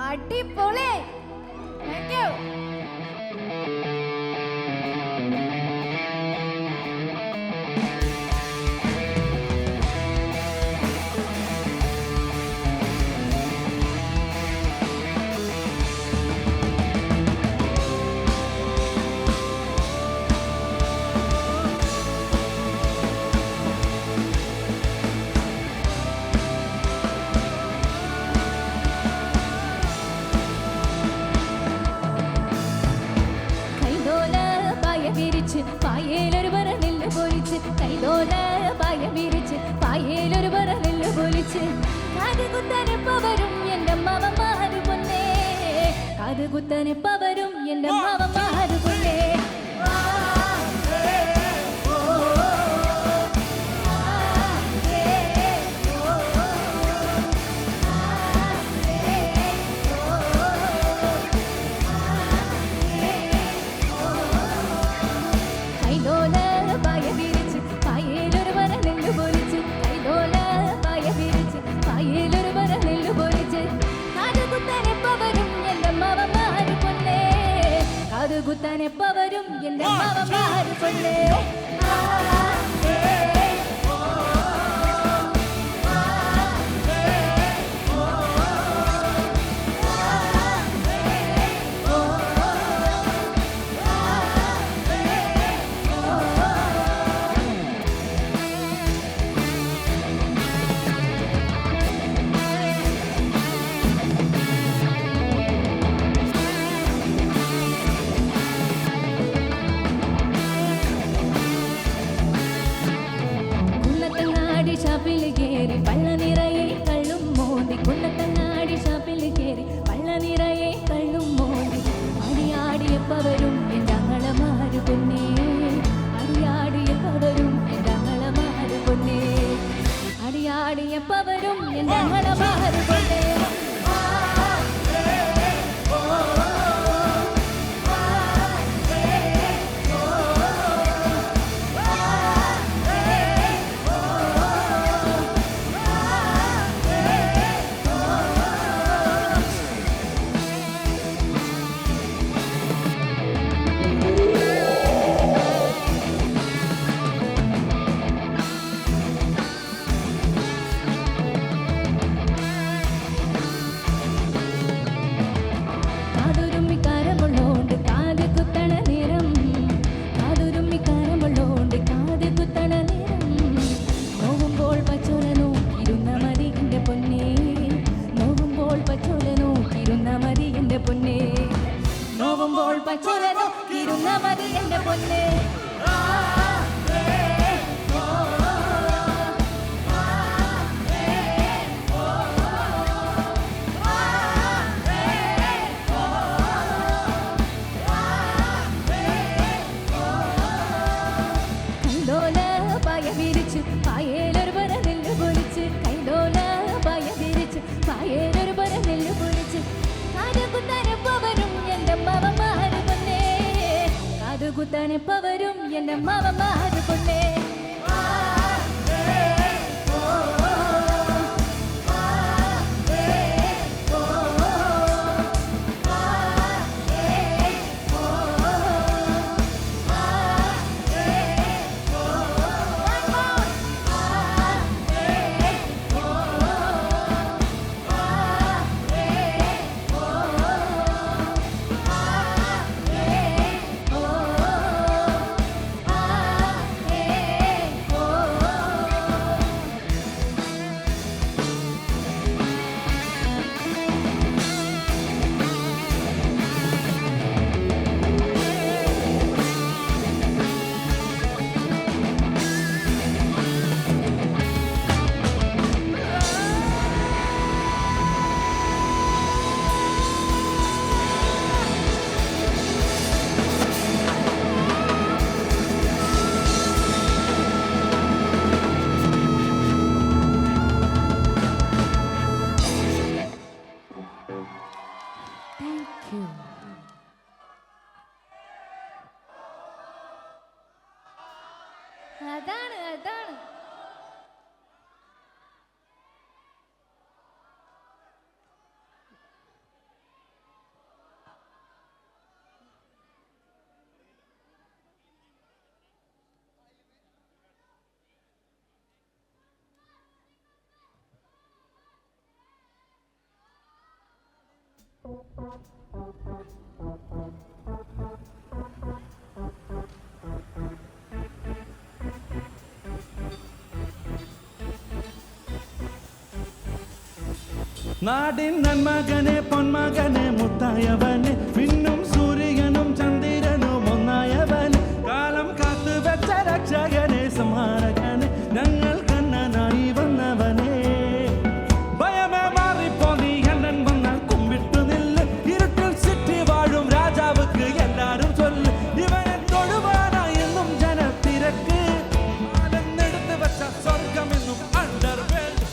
അടിപൊളി. Thank you. പായേലൊരു പറ നെല്ല് പൊലിച്ച്, കൈതോല പായ വിരിച്ച് പായേലൊരു പറ നെല്ല് പൊലിച്ച്, കാതുകുത്താനെപ്പവരും എൻ്റെ അമ്മാവന്മാര് പൊന്നേ, കാതുകുത്താനെപ്പവരും എൻ്റെ അമ്മാവന്മാര് പൊന്നേ. കുത്താനെപ്പവരും എൻ്റെ അമ്മാവന്മാര് പൊന്നേ. അടിയാടിയപ്പവരും എൻ്റെ അങ്ങളമാര് പൊന്നേ. പായേലൊരു പര നെല്ല് പൊലിച്ച് കൈലോല പായ തിരിച്ച് പായേലൊരു പര നെല്ല് പൊലിച്ച് കാതുകുത്താനെപ്പവരും എൻ്റെ മാവന്മാര് പൊന്നേ കാതുകുത്താനെപ്പവരും എൻ്റെ മാവന്മാര് പൊന്നേ അതാണ് അതാണ് നാടിൻ നന്മകനെ പൊന്മകനെ മുത്തായവനെ മിന്നും സൂര്യനും ചന്ദ്രനും ഒന്നായവനെ കാലം കാത്തു വെച്ച രക്ഷകനെ സംഹാരകനെ ഞങ്ങൾ കണ്ണനായി വന്നവനെ ഭയമേ മാറിപ്പോ നീ എണ്ണൻ വന്നാൽ കുമ്പിട്ടു നില്ല് ഇരുട്ടിൽ സിറ്റി വാഴും രാജാവുക്ക് എല്ലാരും ചൊല്ല് ഇവനെ തൊടുവാനായി എന്നും ജനത്തിരക്ക് എടുത്ത് വെച്ച സ്വർഗമെന്നും അണ്ടർവേൾഡ്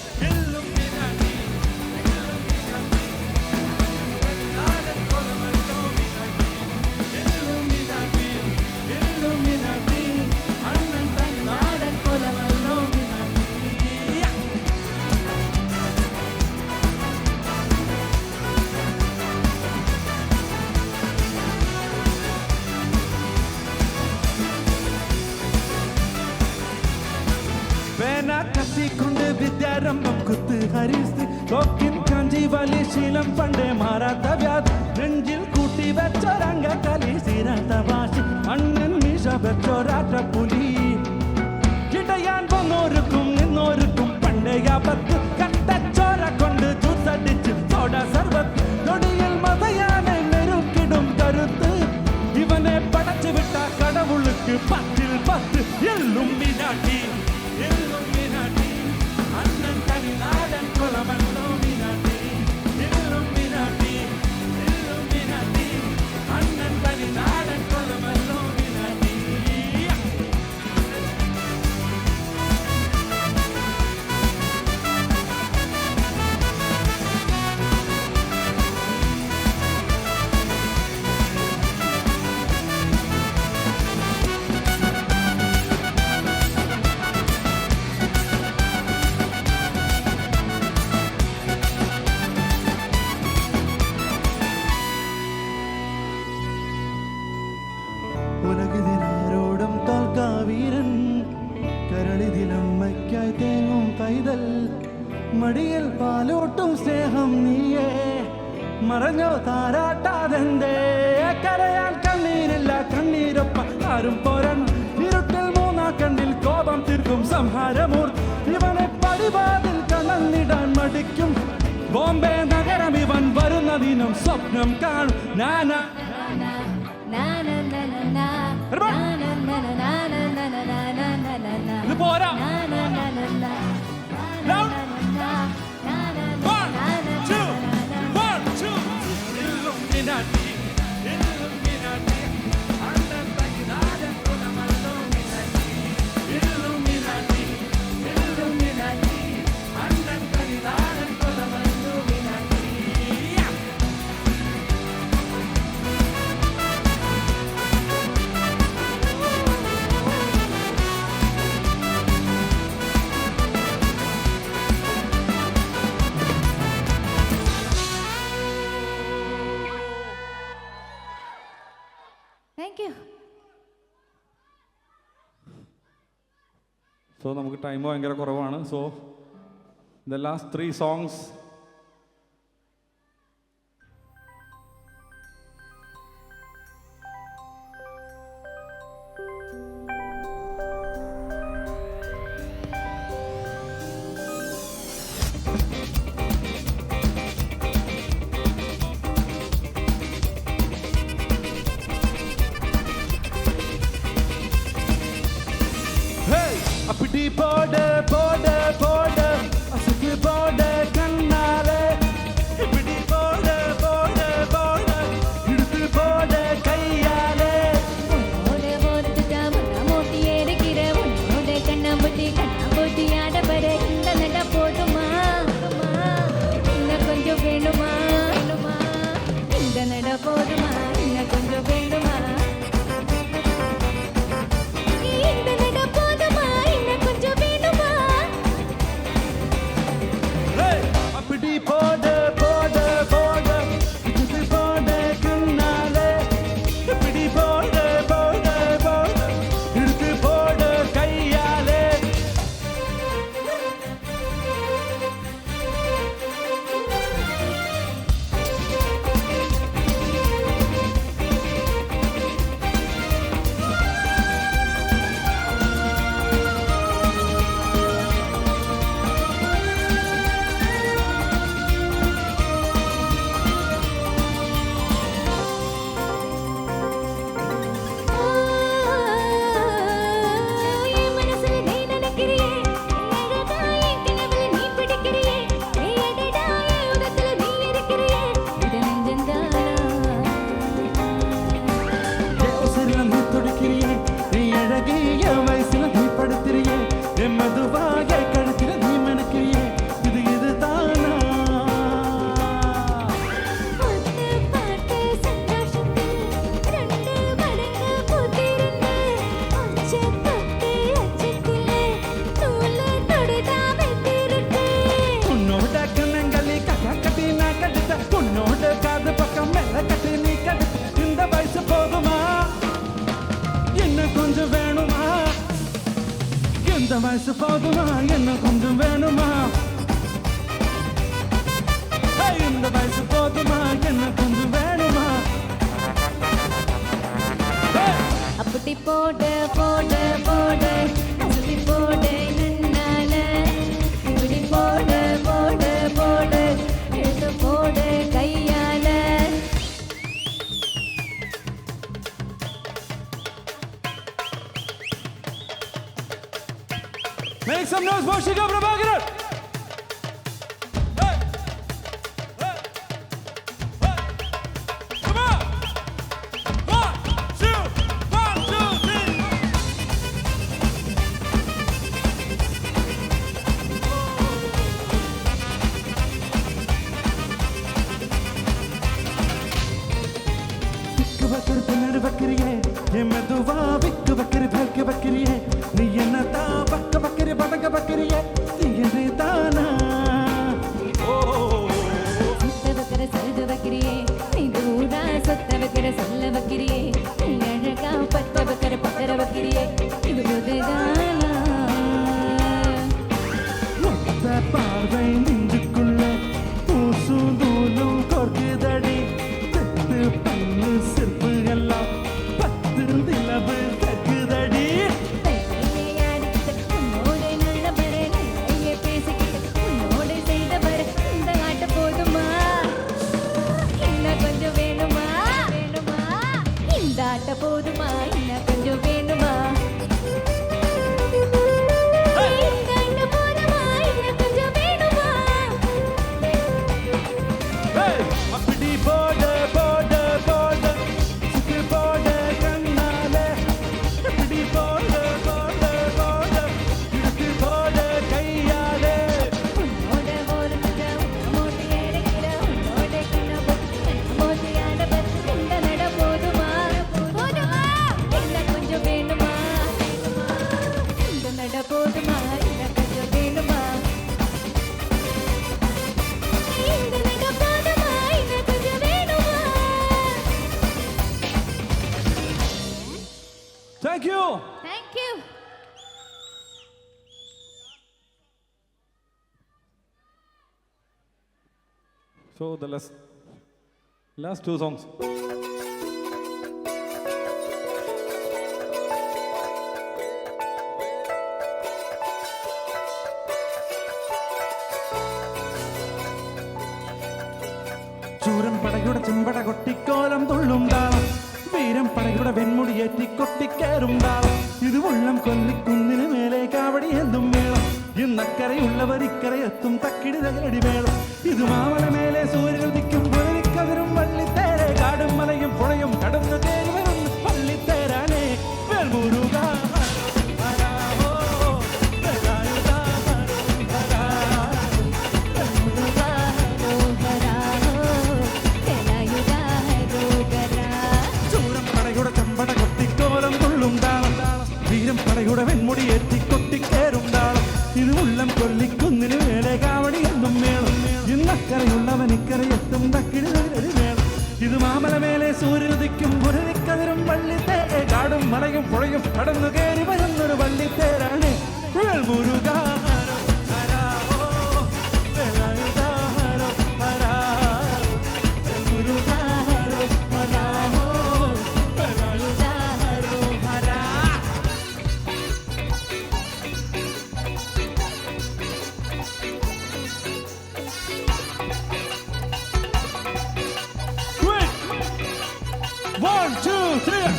കത്തിക്കൊണ്ട് വിദ്യാരംഭം കുത്ത് ഹരിസ്തി കൊക്കിൻ കാഞ്ചി വലി ശീലം പണ്ടേ മാറാത്ത വ്യാധി നെഞ്ചിൽ കൂട്ടി വെച്ചൊരംഗ കലി സീരാത്ത ഭാഷ അണ്ണൻ മീശ വെച്ചൊരാറ്റ പുലി കിടയാൻ വന്നോർക്കും നിന്നോർക്കും പണ്ടേ ആപത്ത് കട്ടച്ചോര കൊണ്ട് ജ്യൂസടിച്ച് സോഡ സർവത്ത് നൊടിയിൽ മതയാനെ മെരുക്കിടും കരുത്ത് ഇവനെ പടച്ചു വിട്ട കടവുളുക്ക് 10 ൽ 10 എല്ലും മിനാട്ടി അണ്ണൻ തനി നാടൻ കൊലമല്ലോ മിനാട്ടി ഇല്ലുമിനാട്ടി അണ്ണൻ തനി നാടൻ കൊലമല്ലോ മിനാട്ടി ഉലകിതിനാരോടും തോൽക്കാവീരൻ കരളിതിലമ്മയ്ക്കായി തേങ്ങും പൈതൽ മടിയിൽ പാലോട്ടും സ്നേഹം നീയേ മറഞ്ഞോ താരാട്ടാതെന്തേ കരയാൻ കണ്ണീരില്ല കണ്ണീരൊപ്പ ആരും പോരൻ ഇരുട്ടിൽ മൂന്നാ കണ്ണിൽ കോപം തീർക്കും സംഹാരമൂർത്തി ഇവനെ പടിവാതിൽ കണന്നിടാൻ മടിക്കും ബോംബെ നഗരം ഇവൻ വരുന്ന ദിനം സ്വപ്നം കാണും നാനാ ഇത് പോരാ സോ നമുക്ക് ടൈം ഭയങ്കര കുറവാണ്. So the last 3 songs. அப்படி போட போட போட அசுக்கு போட கண்ணாலே இப்படி போட போட போட இழுத்து போட கையாலே உன்னோட போறதுக்கா முன்னா மூட்டி ஏறிக்கிற உன்னோட கண்ணாம்பூட்டி கண்ணாம்பூட்டி ஆடப்பட இந்த நட போதுமா இன்னும் கொஞ்சம் வேணுமா இந்த நட போதுமா இன்னும் கொஞ்சம் வேணுமா இந்த நட போதுமா இன்னும் கொஞ்சம் வேணுமா அப்படி போட போட போட இழுத்து போட கண்ணாலே இப்படி போட போட போட இழுத்து போட கையாலே என் மனசுல நீ நினைக்கிறியே அழகா என் கனவுல நீ பிடிக்கிறியே அடடா என் உதட்டுல நீ இருக்கிறியே இது நெஞ்சந்தானா உசிரில நீ துடிக்கிறியே நீ அழகிய வயசுல நீ படுத்திரியே என் மெதுவாக கழுத்தில நீ மணக்கிறியே இது தானா ஒன்னு பாட்டு சந்தோஷத்தில் 2 மடங்கு பூத்திருந்தே அச்ச தொட்டு அச்சத்திலே நூலை தொடுதா வைத்திருக்கே உன்னோட கண்ணங்களி கட்டி நான் கடுத்த உன்னோட காது பக்கம் மேல கட்டி நீ கடுத்த இந்த வயசு போதுமா என்ன கொஞ்சம் வேணுமா இந்த வயசு போதுமா என்ன கொஞ்சம் வேணுமா இந்த வயசு போதுமா என்ன கொஞ்சம் வேணுமா அப்படி போட போட போட அசதி போட நன்னால இப்படி போட போட போட எழுத போட கையால Make some noise for Shiga Prabhakaran! Hey! Hey! Hey! Come on! 1, 2, 1, 2, 3! விக்கு வக்கிற பின்னாடி வக்கிறியே என் மெதுவா விக்கு வக்கிற பேக்க வக்கிறியே நீ என்ன தான் பக்க வக்கிற பதக்க வக்கிறியே நீ என்னை So the last two songs. ചൂരൻ പടയുടെ ചെമ്പട കൊട്ടിക്കോലം തുള്ളും താളം, വീരം പടയുടെ വെൺമുടിയേറ്റി കൊട്ടിക്കേറും താളം. ഇത് ഉള്ളം കൊല്ലിക്കുന്നിന് മേലെ കാവടി എന്തും വേളം. ഇന്നക്കരയുള്ളവർ ഇക്കരയെത്തും തക്കിടി തകരടി വേളം. ഇത് മാമല മേലെ സൂര്യനുദിക്കും പുലരിക്കതിരും വള്ളിത്തേരെ. കാടും മലയും പുഴയും കടന്നു തേരി വരുന്ന വള്ളിത്തേരാണേ വേൽമുരുക. പടയുടെ വെൺമുടി ഏറ്റി കൊട്ടിക്കേറും താളം. ഇത് ഉള്ളം കൊല്ലിക്കുന്നിന് മേലെ കാവടി എന്നും മേളം. ഇന്നക്കരയുള്ളവൻ ഇക്കരയെത്തും തക്കിടി മേളം. ഇത് മാമല മേലെ സൂര്യനുദിക്കും പുലരിക്കതിരും വള്ളിത്തേരെ. കാടും മലയും പുഴയും കടന്നു കയറി വരുന്നൊരു വള്ളിത്തേരാണ് വേൽമുരുക. One, two, three.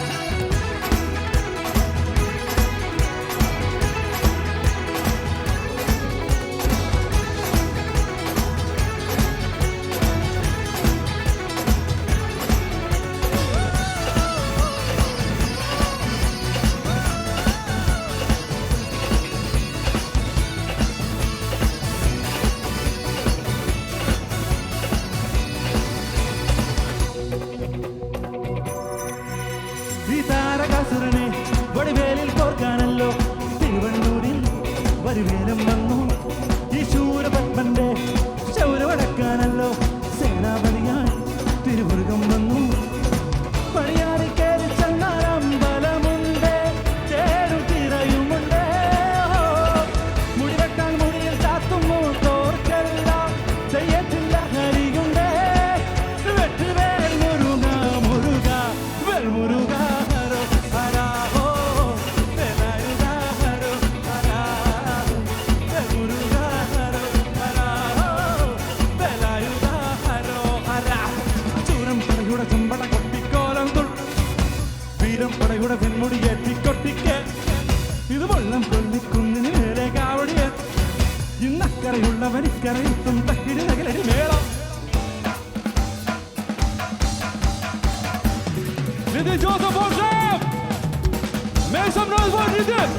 താരകാസുരനെ വടിവേലിൽ കോർക്കാനല്ലോ തിരുവണ്ണൂരിൽ വരുവേലം വന്നു. ഈ ശൂരപത്മന്റെ ശൗരമടക്കാനല്ലോ സേനാപതിയാൻ തിരുമുരുകം വന്നു. പണിയാറി കയറി ചെന്നാലും ബലമുണ്ട്, ചേരുതിരയുമുണ്ട്. മുടിവെട്ടാൻ മുടിയിൽ ചാത്തുമോ തോർക്കെല്ലാം ചെയ്യത്തില്ല ഹരിയുണ്ട്. വെട്ടുവേൽ മുരുക മുരുക വെൽമുരുക. പടയുടെ വെൺമുടിയേറ്റി കൊട്ടിക്ക് ഇത് വെള്ളം കൊല്ലിക്കുന്നിന് മേലെ കാവടിയെ. ഇന്നക്കരയുള്ളവൻ ഇക്കരയെത്തും തക്കിടി തകലടി മേളം. This is Joseph Worship. Make some noise for Nitin.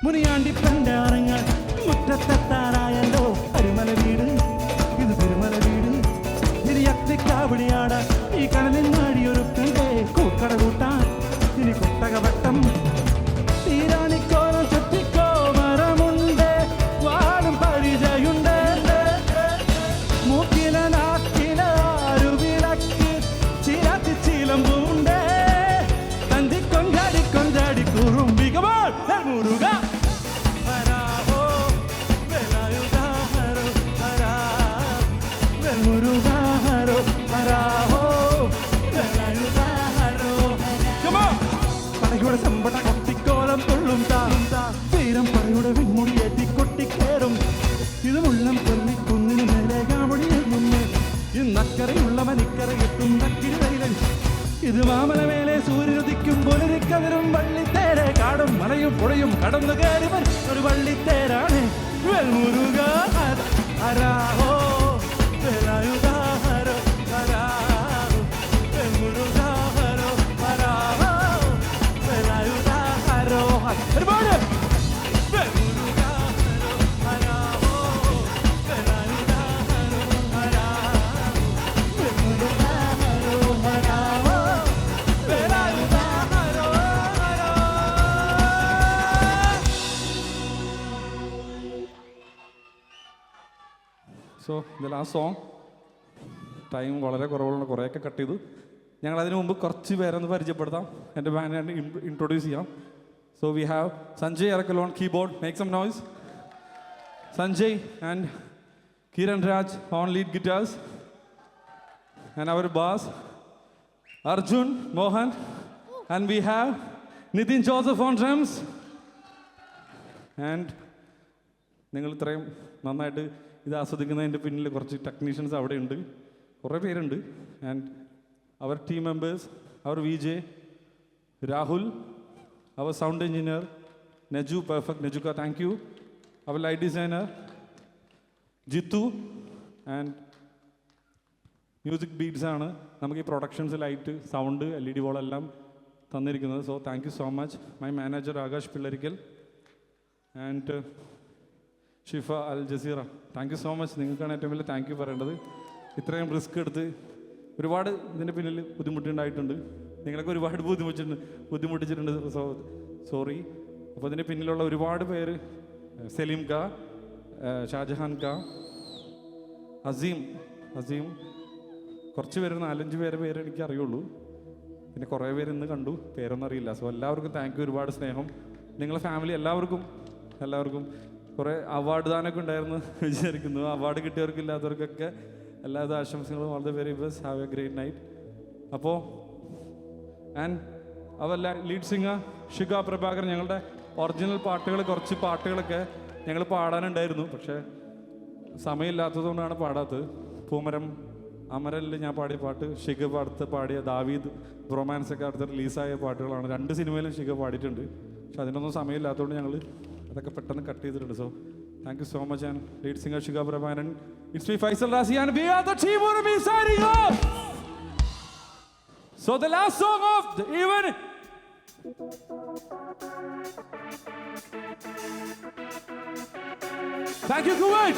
മുനിയാണ്ടിപ്പന്റെ ആറങ്ങൾ മുറ്റത്തെത്താറായല്ലോ. Arimala വീട് ഇത് തിരുമല വീട്. ഇനി അത്തിക്കാവിടിയാട് ഈ കടലിൽ നാടിയൊരുക്കണ്ടേ കൂക്കട കൂട്ടാൻ ഇനി കൊട്ടകവട്ടം. തീരാണിക്കോലം ചുറ്റിക്കോ മരമുണ്ട്, വാടും പരിചയുണ്ട്. മൂക്കില നാക്കില ആരുവിളക്ക് ചിരാത്തി ചിലമ്പുണ്ട്. തന്തി കൊണ്ടാടി കൊണ്ടാടി കുറുമ്പികമാ മുരുക. പടയുടെ ചെമ്പട കൊട്ടിക്കോലം തുള്ളും താളം. വീരം പടയുടെ വെൺമുടിയേറ്റി കൊട്ടിക്കേറും. ഇത് മുള്ളം കൊല്ലിക്കുന്നിന് മേലെ കാവടിയിൽ നിന്ന്. ഇന്നക്കരയുള്ളവൻ ഇക്കരയെത്തും തക്കിടി തകിലൻ. ഇത് മാമല മേലെ സൂര്യനുദിക്കും പുലരിക്കതിരും വള്ളിത്തേരെ. കാടും മലയും പുഴയും കടന്നു കയറിവൻ ഒരു വള്ളിത്തേരാണ് വേൽമുരുക. ഹരാഹോ വേലായുധ ഹരോ ഹരാഹോ വേൽമുരുക ഹരോ ഹരാഹോ വേലായുധ ഹരോ ഒരുപാട് വേൽമുരുക ഹരോ ഹരാഹോ വേലായുധ ഹരോ ഹരാഹോ വേൽമുരുക ഹരോ ഹരാഹോ വേലാ so the last song time വളരെ കുറവുള്ള കുറേയൊക്കെ കട്ട് ചെയ്തു. ഞങ്ങൾ അതിനു മുമ്പ് കുറച്ച് പേരൊന്ന് പരിചയപ്പെടുത്താം. എൻ്റെ ബാൻഡ് ഇൻട്രൊഡ്യൂസ് ചെയ്യാം. So we have Sanjay Arakkal on keyboard, make some noise. Sanjay and Kiran Raj on lead guitars, and our bass Arjun Mohan, and we have Nitin Joseph on drums. And നിങ്ങൾ ഇത്രയും നന്നായിട്ട് ഇത് ആസ്വദിക്കുന്നതിൻ്റെ പിന്നിൽ കുറച്ച് ടെക്നീഷ്യൻസ് അവിടെ ഉണ്ട്, കുറേ പേരുണ്ട്. ആൻഡ് അവർ ടീം മെമ്പേഴ്സ്, അവർ VJ, രാഹുൽ, അവർ sound engineer Neju, perfect Nejuka, thank you. Our light designer Jitu, and music beats ആണ് നമുക്ക് ഈ productions, light, sound, LED wall എല്ലാം തന്നിരിക്കുന്നത്. So thank you so much. My manager Akash Pillarikkal and Shifa Al Jazeera, thank you so much. നിങ്ങൾക്കാണ് ഏറ്റവും വലിയ thank you പറയേണ്ടത്. ഇത്രയും റിസ്ക് എടുത്ത് ഒരുപാട് ഇതിൻ്റെ പിന്നിൽ ബുദ്ധിമുട്ടുണ്ടായിട്ടുണ്ട്. നിങ്ങളൊക്കെ ഒരുപാട് ബുദ്ധിമുട്ടിച്ചിട്ടുണ്ട്. സോറി. അപ്പോൾ ഇതിൻ്റെ പിന്നിലുള്ള ഒരുപാട് പേര്, സലീം ക, ഷാജഹാൻ ക, അസീം, കുറച്ച് പേര്, 4-5 പേര് എനിക്ക് അറിയുള്ളൂ. പിന്നെ കുറേ പേര് ഇന്ന് കണ്ടു, പേരൊന്നും അറിയില്ല. സോ എല്ലാവർക്കും താങ്ക് യു, ഒരുപാട് സ്നേഹം. നിങ്ങളെ ഫാമിലി എല്ലാവർക്കും കുറേ അവാർഡ് ദാനമൊക്കെ ഉണ്ടായിരുന്നു വിചാരിക്കുന്നു. അവാർഡ് കിട്ടിയവർക്കും ഇല്ലാത്തവർക്കൊക്കെ എല്ലാവിധ ആശംസകളും. All the very best. Have a great night. അപ്പോൾ ആൻഡ് അവർ ലീഡ് സിംഗർ ഷിഗ പ്രഭാകർ, ഞങ്ങളുടെ ഒറിജിനൽ പാട്ടുകൾ, കുറച്ച് പാട്ടുകളൊക്കെ ഞങ്ങൾ പാടാനുണ്ടായിരുന്നു, പക്ഷേ സമയമില്ലാത്തതുകൊണ്ടാണ് പാടാത്തത്. പൂമരം അമരലിൽ ഞാൻ പാടിയ പാട്ട്, ഷിഗ പാടിയ ദാവീദ് റൊമാൻസ് ഒക്കെ അടുത്ത് റിലീസായ പാട്ടുകളാണ്. 2 സിനിമയിലും ഷിഗ പാടിയിട്ടുണ്ട്. പക്ഷെ അതിനൊന്നും സമയമില്ലാത്തതുകൊണ്ട് ഞങ്ങൾ അതൊക്കെ പെട്ടെന്ന് കട്ട് ചെയ്തിട്ടുണ്ട്. So thank you so much. And lead singer Shiga Prabhakaran, it's me Faisal Razi and we are the team Urumi signing off. So the last song of the evening. Thank you, Kuwait.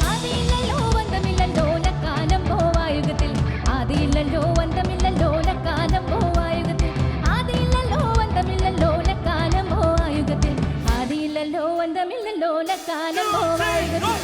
ആദിയില്ലല്ലോ അന്തമില്ലല്ലോ ലക്കാലം പോവായുഗത്തിൽ, ആദിയില്ലല്ലോ അന്തമില്ലല്ലോ ലക്കാലം പോവായുഗത്തിൽ, ആദിയില്ലല്ലോ അന്തമില്ലല്ലോ ലക്കാലം പോവായുഗത്തിൽ, ആദിയില്ലല്ലോ അന്തമില്ലല്ലോ ലക്കാലം പോവായുഗത്തിൽ.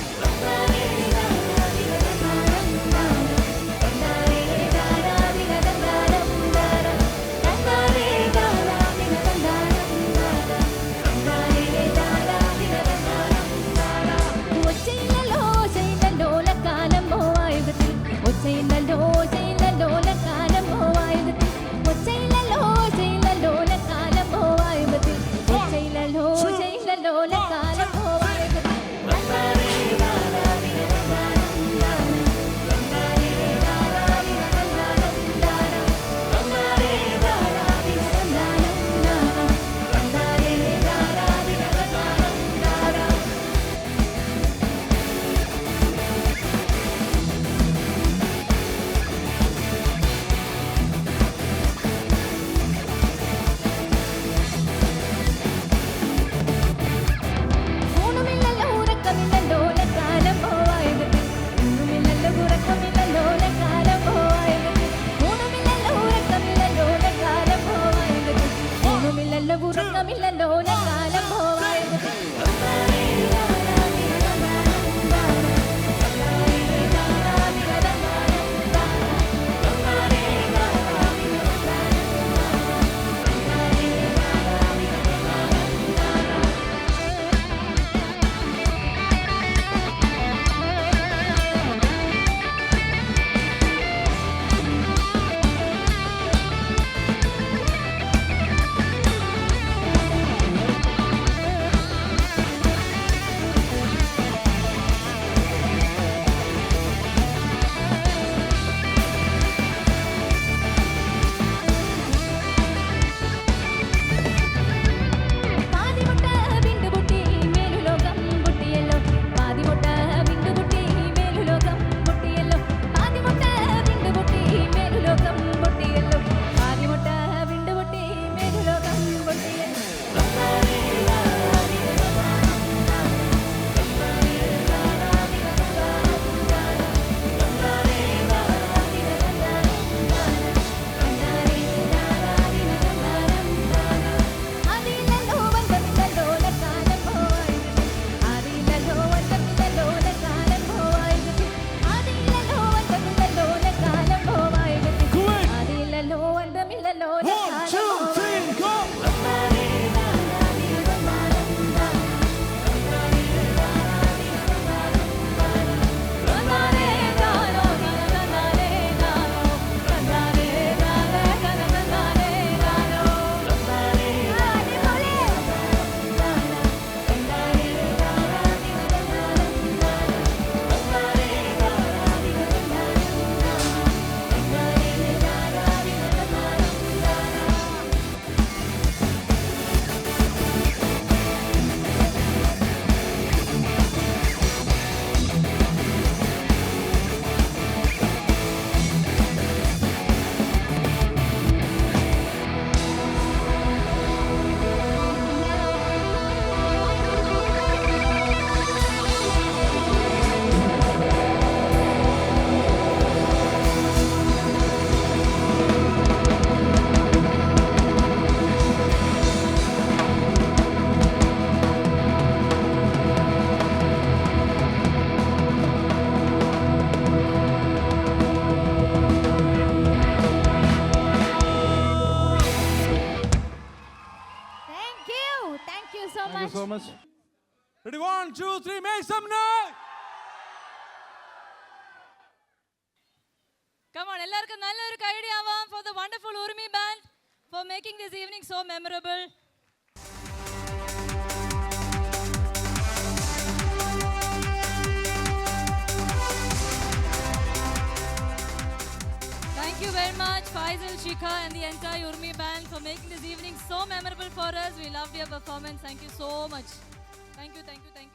so much. Ready, 1, 2, 3, make some noise. Come on, എല്ലാവർക്കും നല്ലൊരു കൈയടി ആവാം for the wonderful Urmi band for making this evening so memorable. Thank you very much, Faisal, Shikha, and the entire Urmi band for making this evening so memorable for us. We loved your performance. Thank you so much. Thank you, thank you, thank you.